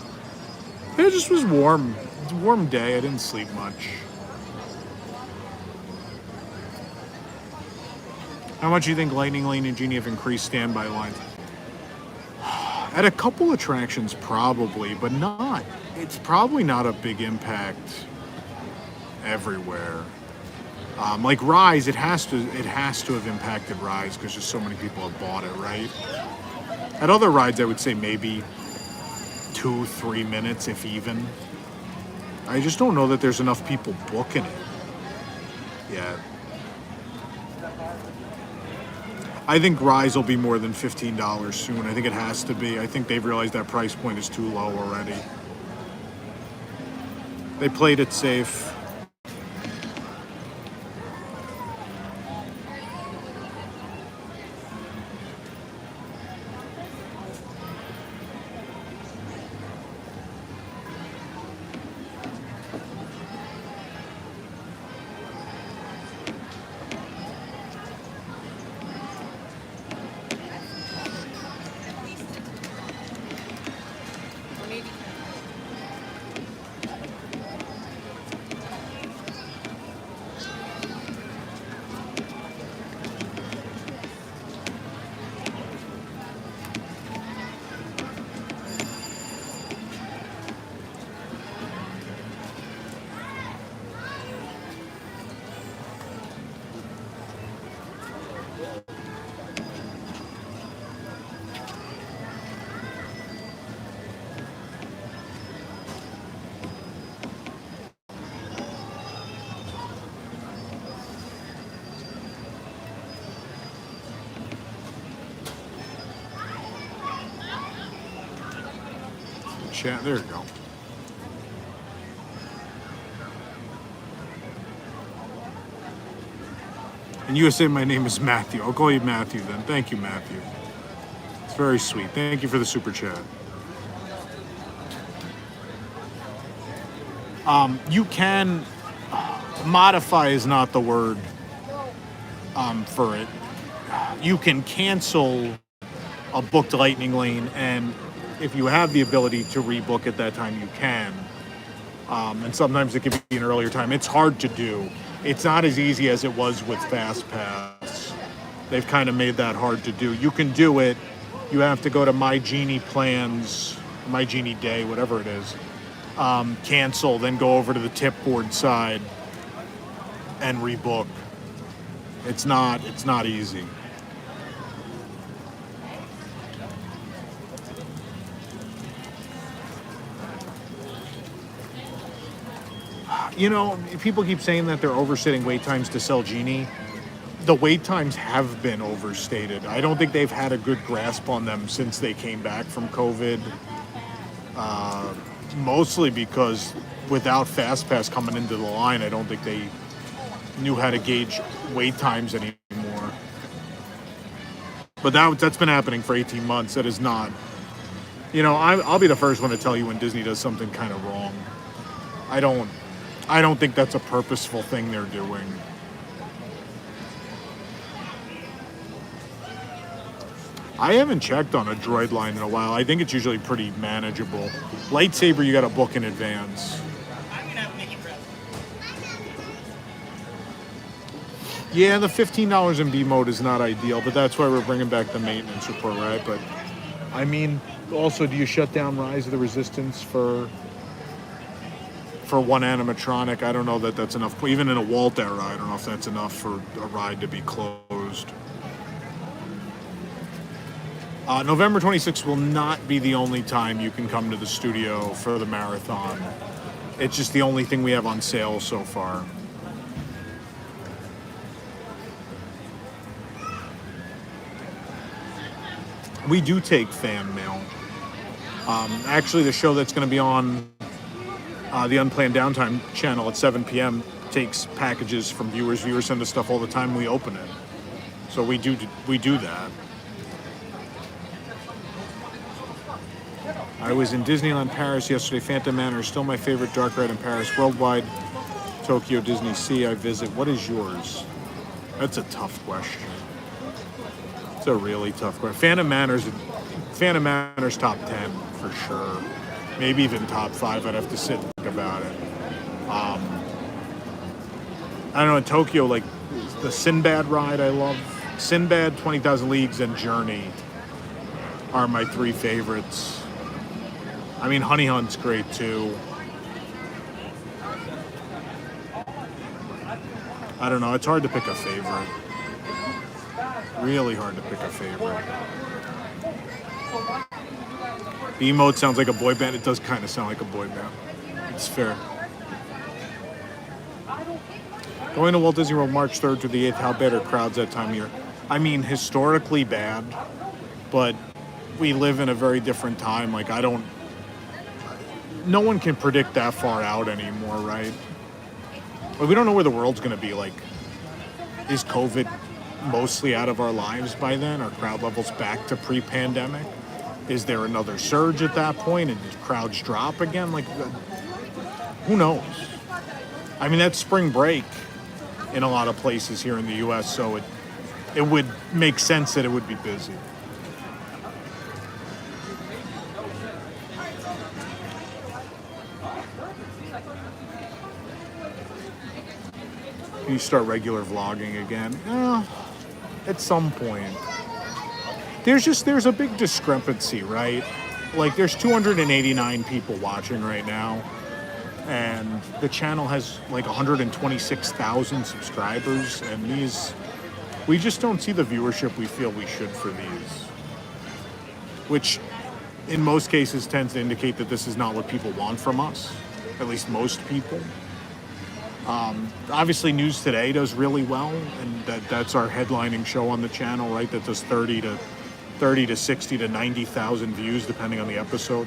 It just was warm. It's a warm day. I didn't sleep much. How much do you think Lightning Lane and Genie have increased standby lines? At a couple attractions, probably, but not. It's probably not a big impact everywhere. Like Rise, it has to have impacted Rise because just so many people have bought it, right? At other rides, I would say maybe 2-3 minutes, if even. I just don't know that there's enough people booking it yet. I think Rise will be more than $15 soon. I think it has to be. I think they've realized that price point is too low already. They played it safe. Chat, there you go. And you say my name is Matthew. I'll call you Matthew then. Thank you, Matthew. It's very sweet. Thank you for the super chat. You can modify is not the word for it. You can cancel a booked Lightning Lane, and if you have the ability to rebook at that time, you can. And sometimes it can be an earlier time. It's hard to do. It's not as easy as it was with Fast Pass. They've kind of made that hard to do. You can do it. You have to go to My Genie Plans, My Genie Day, whatever it is. Cancel, then go over to the tip board side and rebook. It's not easy. You know, people keep saying that they're overstating wait times to sell Genie. The wait times have been overstated. I don't think they've had a good grasp on them since they came back from COVID. Mostly because without Fast Pass coming into the line, I don't think they knew how to gauge wait times anymore. But that's been happening for 18 months. That is not... You know, I'll be the first one to tell you when Disney does something kind of wrong. I don't think that's a purposeful thing they're doing. I haven't checked on a droid line in a while. I think it's usually pretty manageable. Lightsaber, you got to book in advance. Yeah, the $15 in B mode is not ideal, but that's why we're bringing back the maintenance report, right? But, I mean, also, do you shut down Rise of the Resistance for one animatronic? I don't know that that's enough. Even in a Walt era, I don't know if that's enough for a ride to be closed. November 26th will not be the only time you can come to the studio for the marathon. It's just the only thing we have on sale so far. We do take fan mail. Actually, the show that's going to be on the Unplanned Downtime channel at 7 p.m. takes packages from viewers. Viewers send us stuff all the time. We open it. So we do that. I was in Disneyland Paris yesterday. Phantom Manor is still my favorite dark ride in Paris. Worldwide, Tokyo, Disney Sea, I visit. What is yours? That's a tough question. It's a really tough question. Phantom Manor's top 10 for sure. Maybe even top 5. I'd have to sit and think about it. I don't know, in Tokyo, like the Sinbad ride I love. Sinbad, 20,000 Leagues, and Journey are my 3 favorites. I mean, Honey Hunt's great too. I don't know, it's hard to pick a favorite. Really hard to pick a favorite. The emote sounds like a boy band. It does kind of sound like a boy band. It's fair. Going to Walt Disney World March 3rd to the 8th, how bad are crowds that time of year? I mean, historically bad, but we live in a very different time. Like, no one can predict that far out anymore, right? Like, we don't know where the world's going to be. Like, is COVID mostly out of our lives by then? Are crowd levels back to pre-pandemic? Is there another surge at that point and crowds drop again? Like, who knows? I mean, that's spring break in a lot of places here in the U.S., so it would make sense that it would be busy. You start regular vlogging again? At some point. There's a big discrepancy, right? Like, there's 289 people watching right now, and the channel has like 126,000 subscribers, and we just don't see the viewership we feel we should for these, which in most cases tends to indicate that this is not what people want from us, at least most people. Obviously, News Today does really well, and that's our headlining show on the channel, right? That does 30 to 60 to 90,000 views, depending on the episode.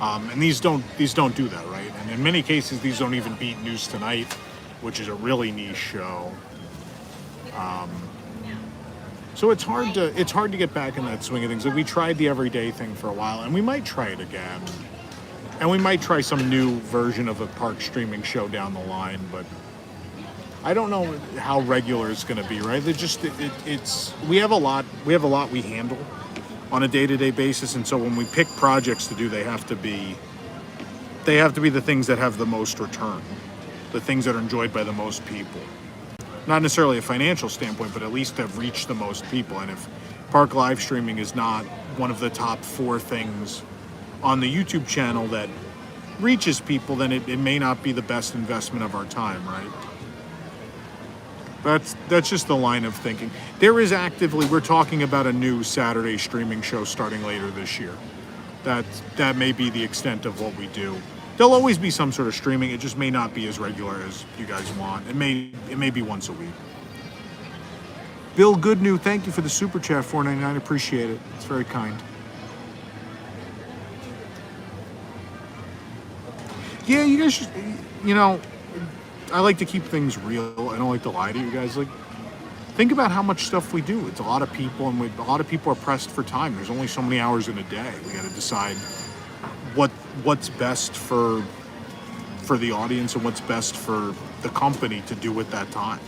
And these don't do that, right? And in many cases, these don't even beat News Tonight, which is a really niche show. So it's hard to get back in that swing of things. Like, we tried the everyday thing for a while, and we might try it again. And we might try some new version of a park streaming show down the line, but I don't know how regular it's going to be, right? We have a lot we handle on a day-to-day basis, and so when we pick projects to do, they have to be the things that have the most return, the things that are enjoyed by the most people. Not necessarily a financial standpoint, but at least have reached the most people. And if park live streaming is not one of the top 4 things on the YouTube channel that reaches people, then it may not be the best investment of our time, right? That's just the line of thinking. We're talking about a new Saturday streaming show starting later this year. That may be the extent of what we do. There'll always be some sort of streaming. It just may not be as regular as you guys want. It may be once a week. Bill Goodnew, thank you for the super chat, $4.99. Appreciate it. It's very kind. Yeah, you guys just, I like to keep things real. I don't like to lie to you guys. Like, think about how much stuff we do. It's a lot of people, and a lot of people are pressed for time. There's only so many hours in a day. We got to decide what's best for the audience and what's best for the company to do with that time.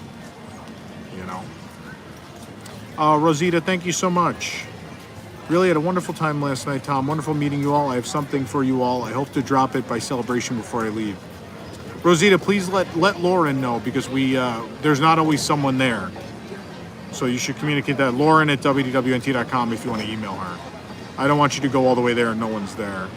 Rosita, thank you so much. Really had a wonderful time last night, Tom. Wonderful meeting you all. I have something for you all. I hope to drop it by celebration before I leave. Rosita, please let Lauren know, because there's not always someone there. So you should communicate that. Lauren at WDWNT.com if you want to email her. I don't want you to go all the way there and no one's there.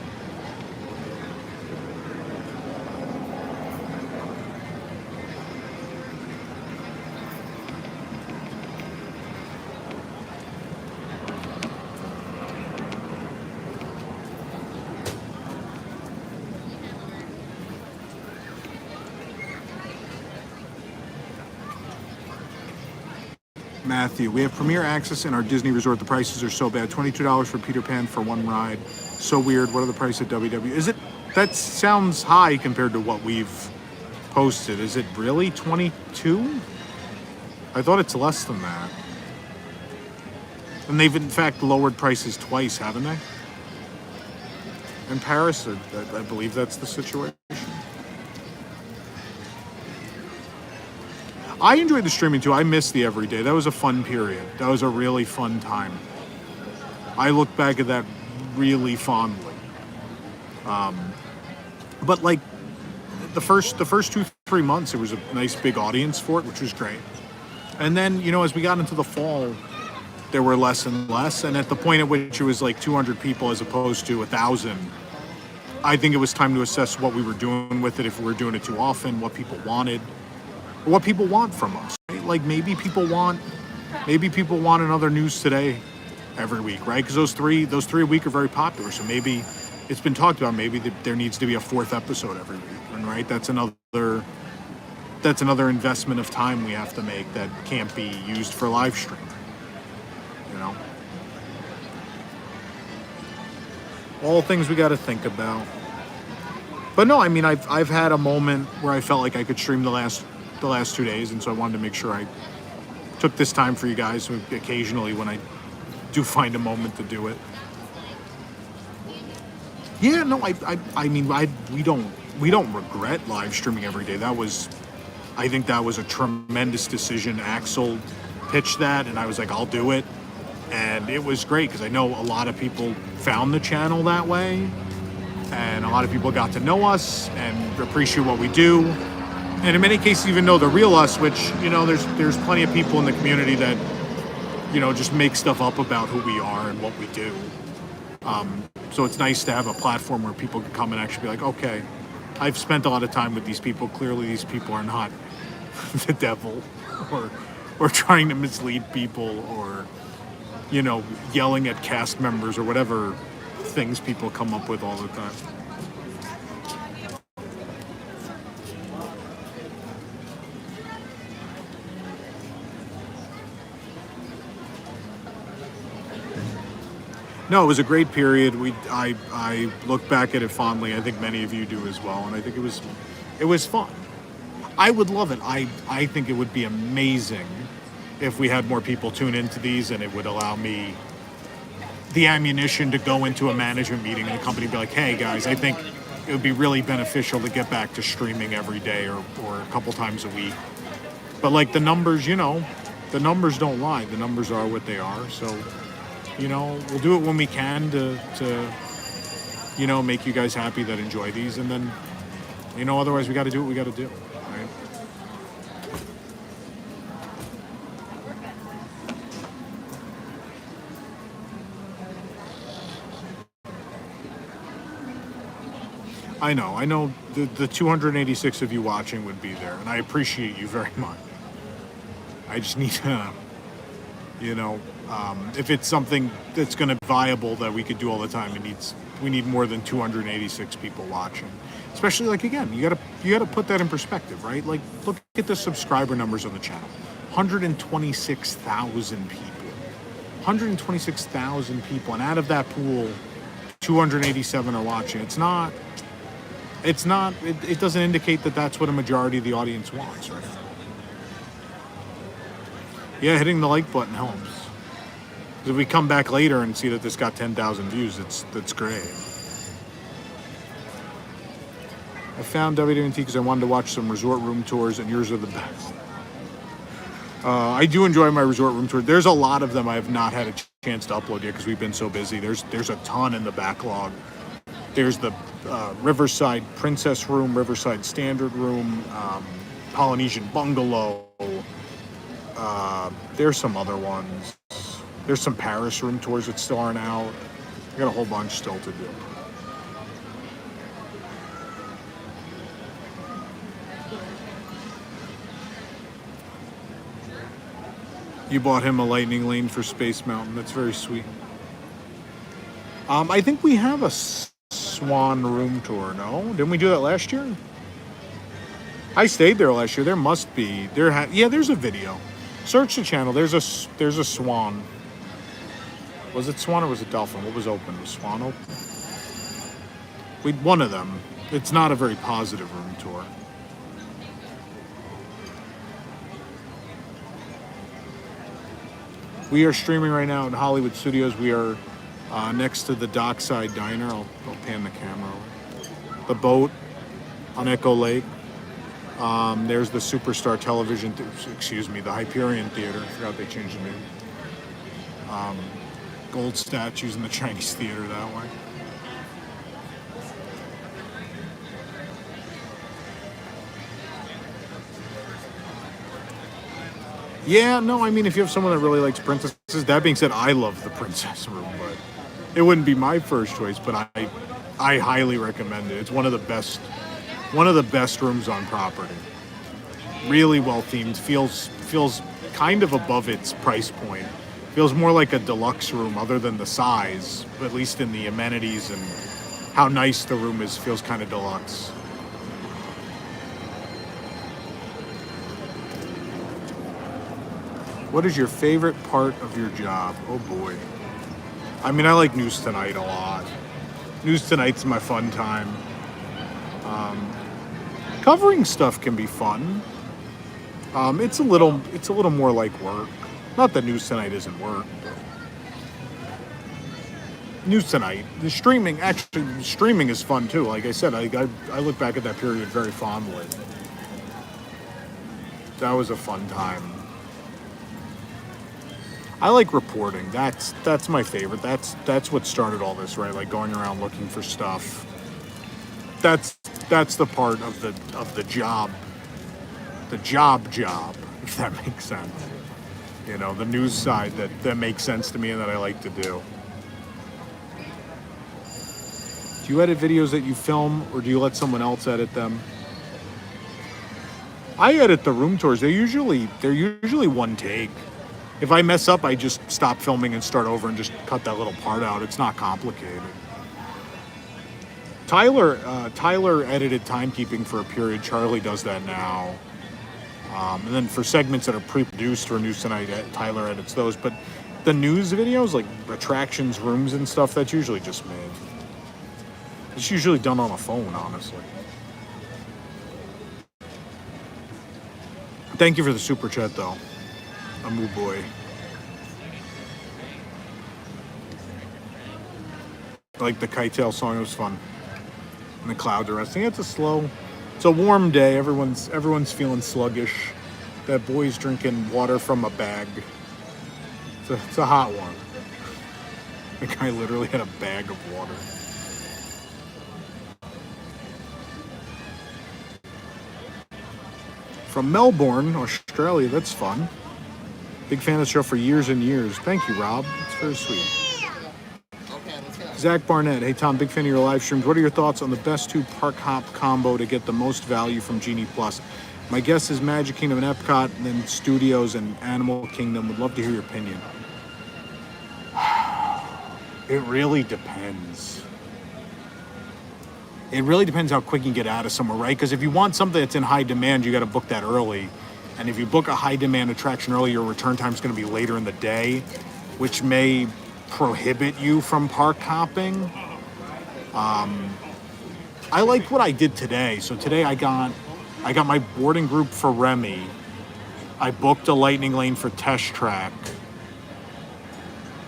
Matthew, we have Premier Access in our Disney Resort. The prices are so bad. $22 for Peter Pan for one ride. So weird. What are the prices at WW? Is it? That sounds high compared to what we've posted. Is it really 22? I thought it's less than that. And they've in fact lowered prices twice, haven't they? In Paris, I believe that's the situation. I enjoyed the streaming too. I missed the everyday. That was a fun period. That was a really fun time. I look back at that really fondly. But like the first 2-3 months, there was a nice big audience for it, which was great. And then, you know, as we got into the fall, there were less and less. And at the point at which it was like 200 people as opposed to 1,000, I think it was time to assess what we were doing with it, if we were doing it too often, what people wanted. What people want from us, right? Like maybe people want another News Today every week, right? Because those three a week are very popular. So maybe it's been talked about. Maybe there needs to be a 4th episode every week, and right? That's another investment of time we have to make that can't be used for live stream. You know, all things we got to think about. But no, I mean, I've had a moment where I felt like I could stream the last 2 days, and so I wanted to make sure I took this time for you guys, so occasionally when I do find a moment to do it. Yeah, no, I mean, we don't regret live streaming every day. I think that was a tremendous decision. Axel pitched that, and I was like, I'll do it, and it was great because I know a lot of people found the channel that way, and a lot of people got to know us and appreciate what we do. And in many cases, even know the real us, which, you know, there's plenty of people in the community that, you know, just make stuff up about who we are and what we do. So it's nice to have a platform where people can come and actually be like, okay, I've spent a lot of time with these people. Clearly, these people are not the devil or trying to mislead people or, you know, yelling at cast members or whatever things people come up with all the time. No, it was a great period. I look back at it fondly. I think many of you do as well, and I think it was fun. I would love it. I think it would be amazing if we had more people tune into these, and it would allow me the ammunition to go into a management meeting in a company and be like, hey guys, I think it would be really beneficial to get back to streaming every day or a couple times a week. But like the numbers, you know, the numbers don't lie. The numbers are what they are. So, you know, we'll do it when we can to you know, make you guys happy that enjoy these. And then, you know, otherwise we got to do what we got to do, right? I know the 286 of you watching would be there, and I appreciate you very much. I just need to, you know, if it's something that's going to be viable that we could do all the time, we need more than 286 people watching. Especially, like, again, you gotta put that in perspective, right? Like, look at the subscriber numbers on the channel. 126,000 people. 126,000 people, and out of that pool, 287 are watching. It doesn't indicate that that's what a majority of the audience wants, right? Yeah, hitting the like button helps. If we come back later and see that this got 10,000 views, that's great. I found WDWNT because I wanted to watch some resort room tours, and yours are the best. I do enjoy my resort room tours. There's a lot of them I have not had a chance to upload yet because we've been so busy. There's a ton in the backlog. There's the Riverside Princess Room, Riverside Standard Room, Polynesian Bungalow. There's some other ones. There's some Paris room tours that still aren't out. I got a whole bunch still to do. You bought him a lightning lane for Space Mountain. That's very sweet. I think we have a Swan room tour, no? Didn't we do that last year? I stayed there last year. There must be. Yeah, there's a video. Search the channel. There's a swan. Was it swan or was it dolphin? What was open? Was swan open? One of them. It's not a very positive room tour. We are streaming right now in Hollywood Studios. We are next to the Dockside Diner. I'll pan the camera over. The boat on Echo Lake. There's the Superstar Television, the Hyperion Theater. I forgot they changed the name. Gold statues in the Chinese Theater that way. Yeah, no, I mean, if you have someone that really likes princesses, that being said, I love the princess room, but it wouldn't be my first choice, but I highly recommend it. It's one of the best rooms on property. Really well themed, feels kind of above its price point. Feels more like a deluxe room other than the size, at least in the amenities and how nice the room is, feels kind of deluxe. What is your favorite part of your job? Oh boy. I mean, I like News Tonight a lot. News Tonight's my fun time. Covering stuff can be fun. It's a little more like work. Not that News Tonight isn't work. But News Tonight, the streaming is fun too. Like I said, I look back at that period very fondly. That was a fun time. I like reporting. That's my favorite. That's what started all this, right? Like going around looking for stuff. That's the part of the job. The job, if that makes sense. You know, the news side that makes sense to me and that I like to do. Do you edit videos that you film, or do you let someone else edit them? I edit the room tours. They're usually one take. If I mess up, I just stop filming and start over and just cut that little part out. It's not complicated. Tyler edited timekeeping for a period. Charlie does that now. And then for segments that are pre-produced for News Tonight, Tyler edits those. But the news videos, like attractions, rooms, and stuff, that's usually just me. It's usually done on a phone, honestly. Thank you for the super chat, though. Amu boy. I like the Kite-Tail song. It was fun. And the clouds are resting. It's a warm day. Everyone's feeling sluggish. That boy's drinking water from a bag. It's a hot one. The guy literally had a bag of water. From Melbourne, Australia. That's fun. Big fan of the show for years and years. Thank you, Rob. It's very sweet. Zach Barnett. Hey, Tom, big fan of your live streams. What are your thoughts on the best two park hop combo to get the most value from Genie Plus? My guess is Magic Kingdom and Epcot, and then Studios and Animal Kingdom. Would love to hear your opinion. It really depends. It really depends how quick you can get out of somewhere, right? Because if you want something that's in high demand, you got to book that early. And if you book a high demand attraction early, your return time is going to be later in the day, which may prohibit you from park hopping. I liked what I did today. So today I got my boarding group for Remy. I booked a lightning lane for Test Track.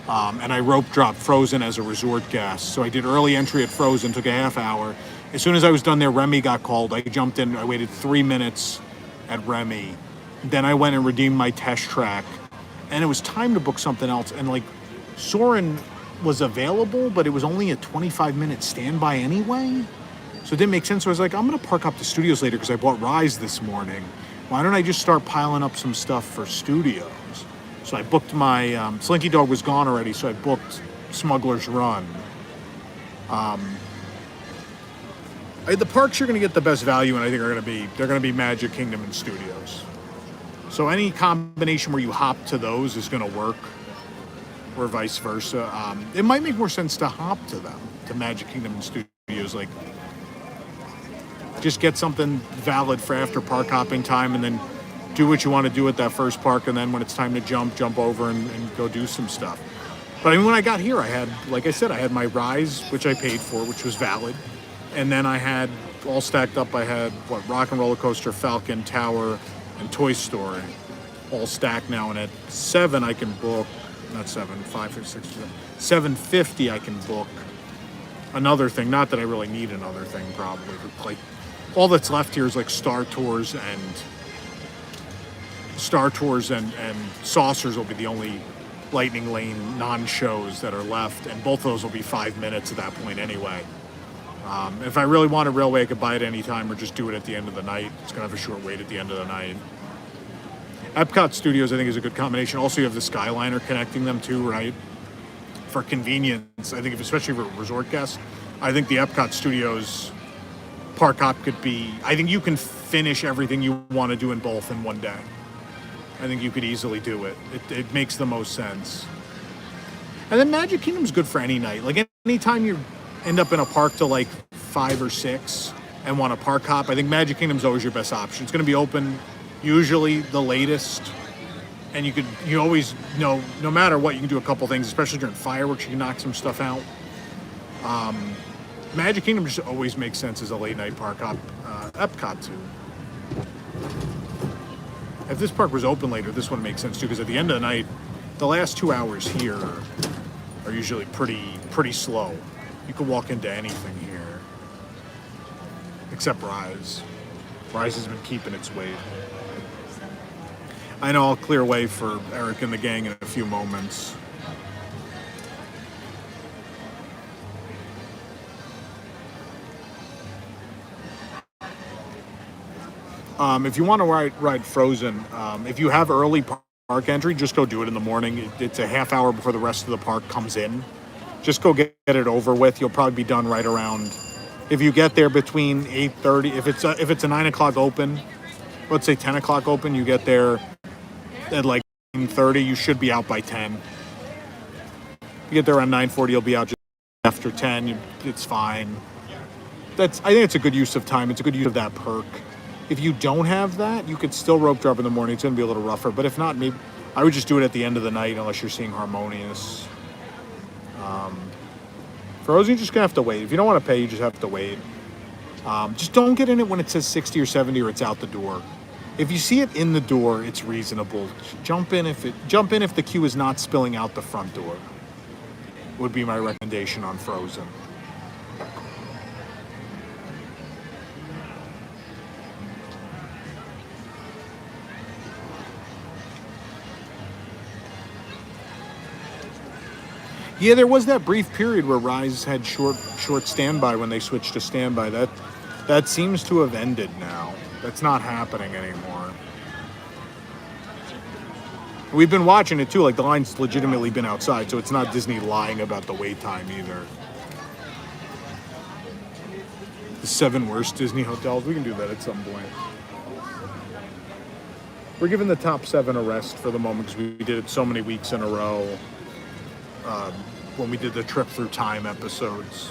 And I rope dropped Frozen as a resort guest. So I did early entry at Frozen, took a half hour. As soon as I was done there, Remy got called. I jumped in, I waited 3 minutes at Remy. Then I went and redeemed my Test Track. And it was time to book something else. And like, Soarin' was available, but it was only a 25-minute standby anyway. So it didn't make sense. So I was like, I'm going to park up to Studios later because I bought Rise this morning. Why don't I just start piling up some stuff for Studios? So I booked my, Slinky Dog was gone already, so I booked Smuggler's Run. The parks you're going to get the best value in, I think, they're going to be Magic Kingdom and Studios. So any combination where you hop to those is going to work, or vice versa. It might make more sense to hop to them, to Magic Kingdom and Studios. Like, just get something valid for after park hopping time, and then do what you want to do at that first park, and then when it's time to jump over and go do some stuff. But I mean, when I got here, I had, like I said, I had my Rise, which I paid for, which was valid. And then I had, all stacked up, I had, Rock and Roller Coaster, Falcon, Tower, and Toy Story. All stacked now. And at 7, I can book, not 7, 5, 6, 7, 750, I can book another thing. Not that I really need another thing, probably. But like, all that's left here is like Star Tours and Saucers will be the only Lightning Lane non-shows that are left, and both of those will be 5 minutes at that point anyway. If I really want a railway, I could buy it any time or just do it at the end of the night. It's going to have a short wait at the end of the night. Epcot Studios, I think, is a good combination. Also, you have the Skyliner connecting them too, right? For convenience, I think, especially for resort guests, I think the Epcot Studios park hop could be, I think you can finish everything you want to do in both in one day. I think you could easily do it. It makes the most sense. And then Magic Kingdom's good for any night. Like, anytime you end up in a park till like 5 or 6 and want a park hop, I think Magic Kingdom's always your best option. It's going to be open usually the latest, and you always know, no matter what, you can do a couple things, especially during fireworks, you can knock some stuff out. Magic Kingdom just always makes sense as a late night park hop. Epcot too. If this park was open later, this one makes sense too, because at the end of the night, the last 2 hours here are usually pretty slow. You can walk into anything here, except Rise. Rise has been keeping its weight. I know I'll clear way for Eric and the gang in a few moments. If you want to ride Frozen, if you have early park entry, just go do it in the morning. It's a half hour before the rest of the park comes in. Just go get it over with. You'll probably be done right around, if you get there between 8:30, if it's a 9 o'clock open, let's say 10 o'clock open, you get there at like 9:30, you should be out by 10. You get there around 9:40, you'll be out just after 10. It's fine. I think it's a good use of time. It's a good use of that perk. If you don't have that, you could still rope drop in the morning. It's going to be a little rougher. But if not, maybe I would just do it at the end of the night unless you're seeing Harmonious. Frozen, you're just going to have to wait. If you don't want to pay, you just have to wait. Just don't get in it when it says 60 or 70 or it's out the door. If you see it in the door, it's reasonable. Jump in if the queue is not spilling out the front door. Would be my recommendation on Frozen. Yeah, there was that brief period where Rise had short standby when they switched to standby. That seems to have ended now. That's not happening anymore. We've been watching it too, like the line's legitimately been outside, so it's not Disney lying about the wait time either. The 7 worst Disney hotels, we can do that at some point. We're giving the top 7 a rest for the moment because we did it so many weeks in a row. When we did the Trip Through Time episodes.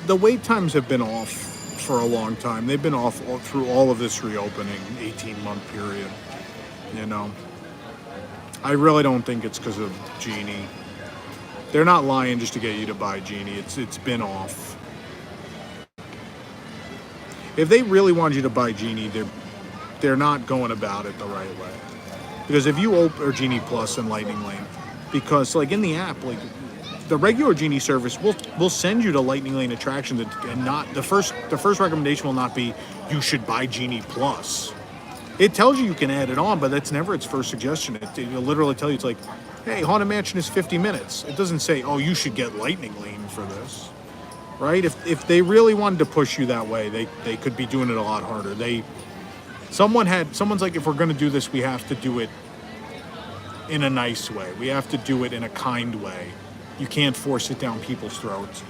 The wait times have been off for a long time. They've been off through all of this reopening 18-month period. You know, I really don't think it's because of Genie. They're not lying just to get you to buy Genie. It's been off. If they really want you to buy Genie, they're not going about it the right way. Because if you open or Genie Plus and Lightning Lane, because like in the app, like the regular Genie service will send you to Lightning Lane attractions, and not the first recommendation will not be you should buy Genie Plus. It tells you can add it on, but that's never its first suggestion. It'll literally tell you, it's like, hey, Haunted Mansion is 50 minutes. It doesn't say, oh, you should get Lightning Lane for this, right? If they really wanted to push you that way, they could be doing it a lot harder. Someone's like, if we're going to do this, we have to do it in a nice way. We have to do it in a kind way. You can't force it down people's throats.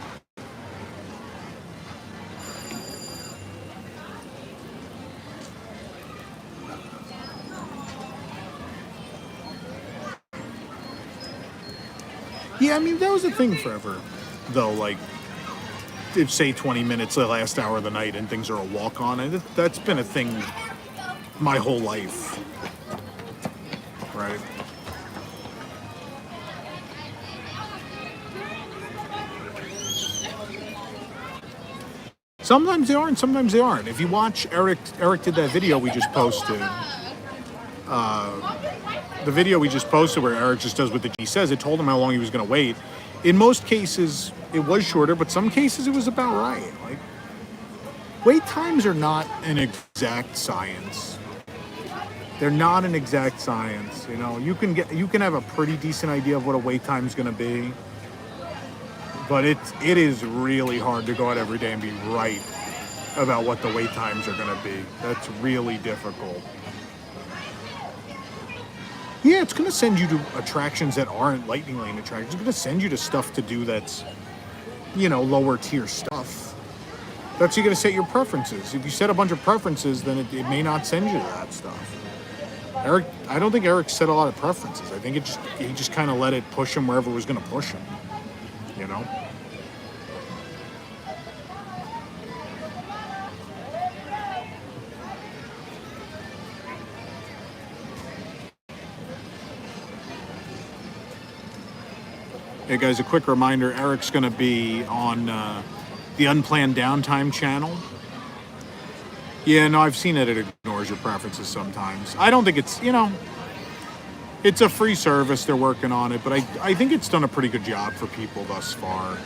Yeah, I mean, that was a thing forever, though. Like, if, say, 20 minutes the last hour of the night and things are a walk-on, and that's been a thing my whole life, right? Sometimes they are and sometimes they aren't. If you watch Eric did that video we just posted. The video we just posted where Eric just does what the G says, it told him how long he was going to wait. In most cases, it was shorter, but some cases it was about right. Like, wait times are not an exact science. They're not an exact science. You know, you can have a pretty decent idea of what a wait time is going to be, but it is really hard to go out every day and be right about what the wait times are going to be. That's really difficult. Yeah, it's going to send you to attractions that aren't Lightning Lane attractions. It's going to send you to stuff to do that's, you know, lower tier stuff. That's you're going to set your preferences. If you set a bunch of preferences, then it may not send you to that stuff. I don't think Eric set a lot of preferences. I think he just kind of let it push him wherever it was going to push him, you know? Hey guys, a quick reminder, Eric's going to be on the Unplanned Downtime channel. Yeah, no, I've seen it ignores your preferences sometimes. I don't think it's, you know, it's a free service, they're working on it, but I think it's done a pretty good job for people thus far,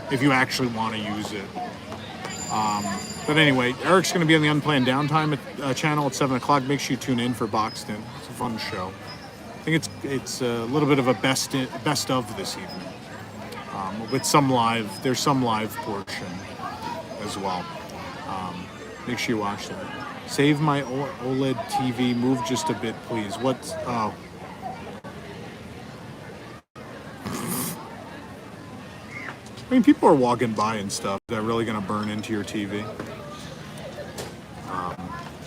if you actually want to use it. But anyway, Eric's going to be on the Unplanned Downtime channel at 7 o'clock. Make sure you tune in for Boxton. It's a fun show. I think it's a little bit of a best of this evening, with some live. There's some live portion as well. Make sure you watch that. Save my OLED TV. Move just a bit, please. What's oh? I mean, people are walking by and stuff. They're really gonna burn into your TV.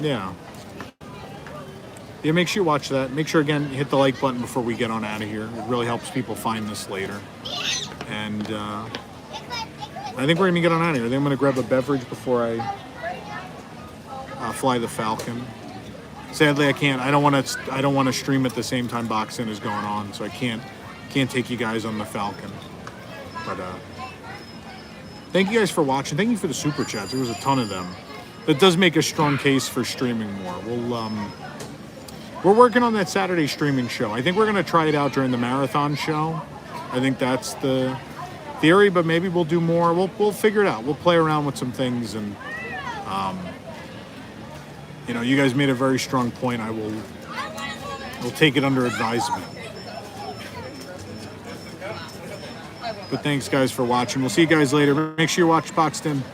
Yeah. Yeah, make sure you watch that. Make sure, again, hit the like button before we get on out of here. It really helps people find this later. And I think we're going to get on out of here. Then I'm going to grab a beverage before I fly the Falcon. Sadly, I can't. I don't want to stream at the same time Boxing is going on, so I can't take you guys on the Falcon. But thank you guys for watching. Thank you for the super chats. There was a ton of them. That does make a strong case for streaming more. We're working on that Saturday streaming show. I think we're going to try it out during the marathon show. I think that's the theory, but maybe we'll do more. We'll figure it out. We'll play around with some things, and you know, you guys made a very strong point. We'll take it under advisement. But thanks, guys, for watching. We'll see you guys later. Make sure you watch Boxton.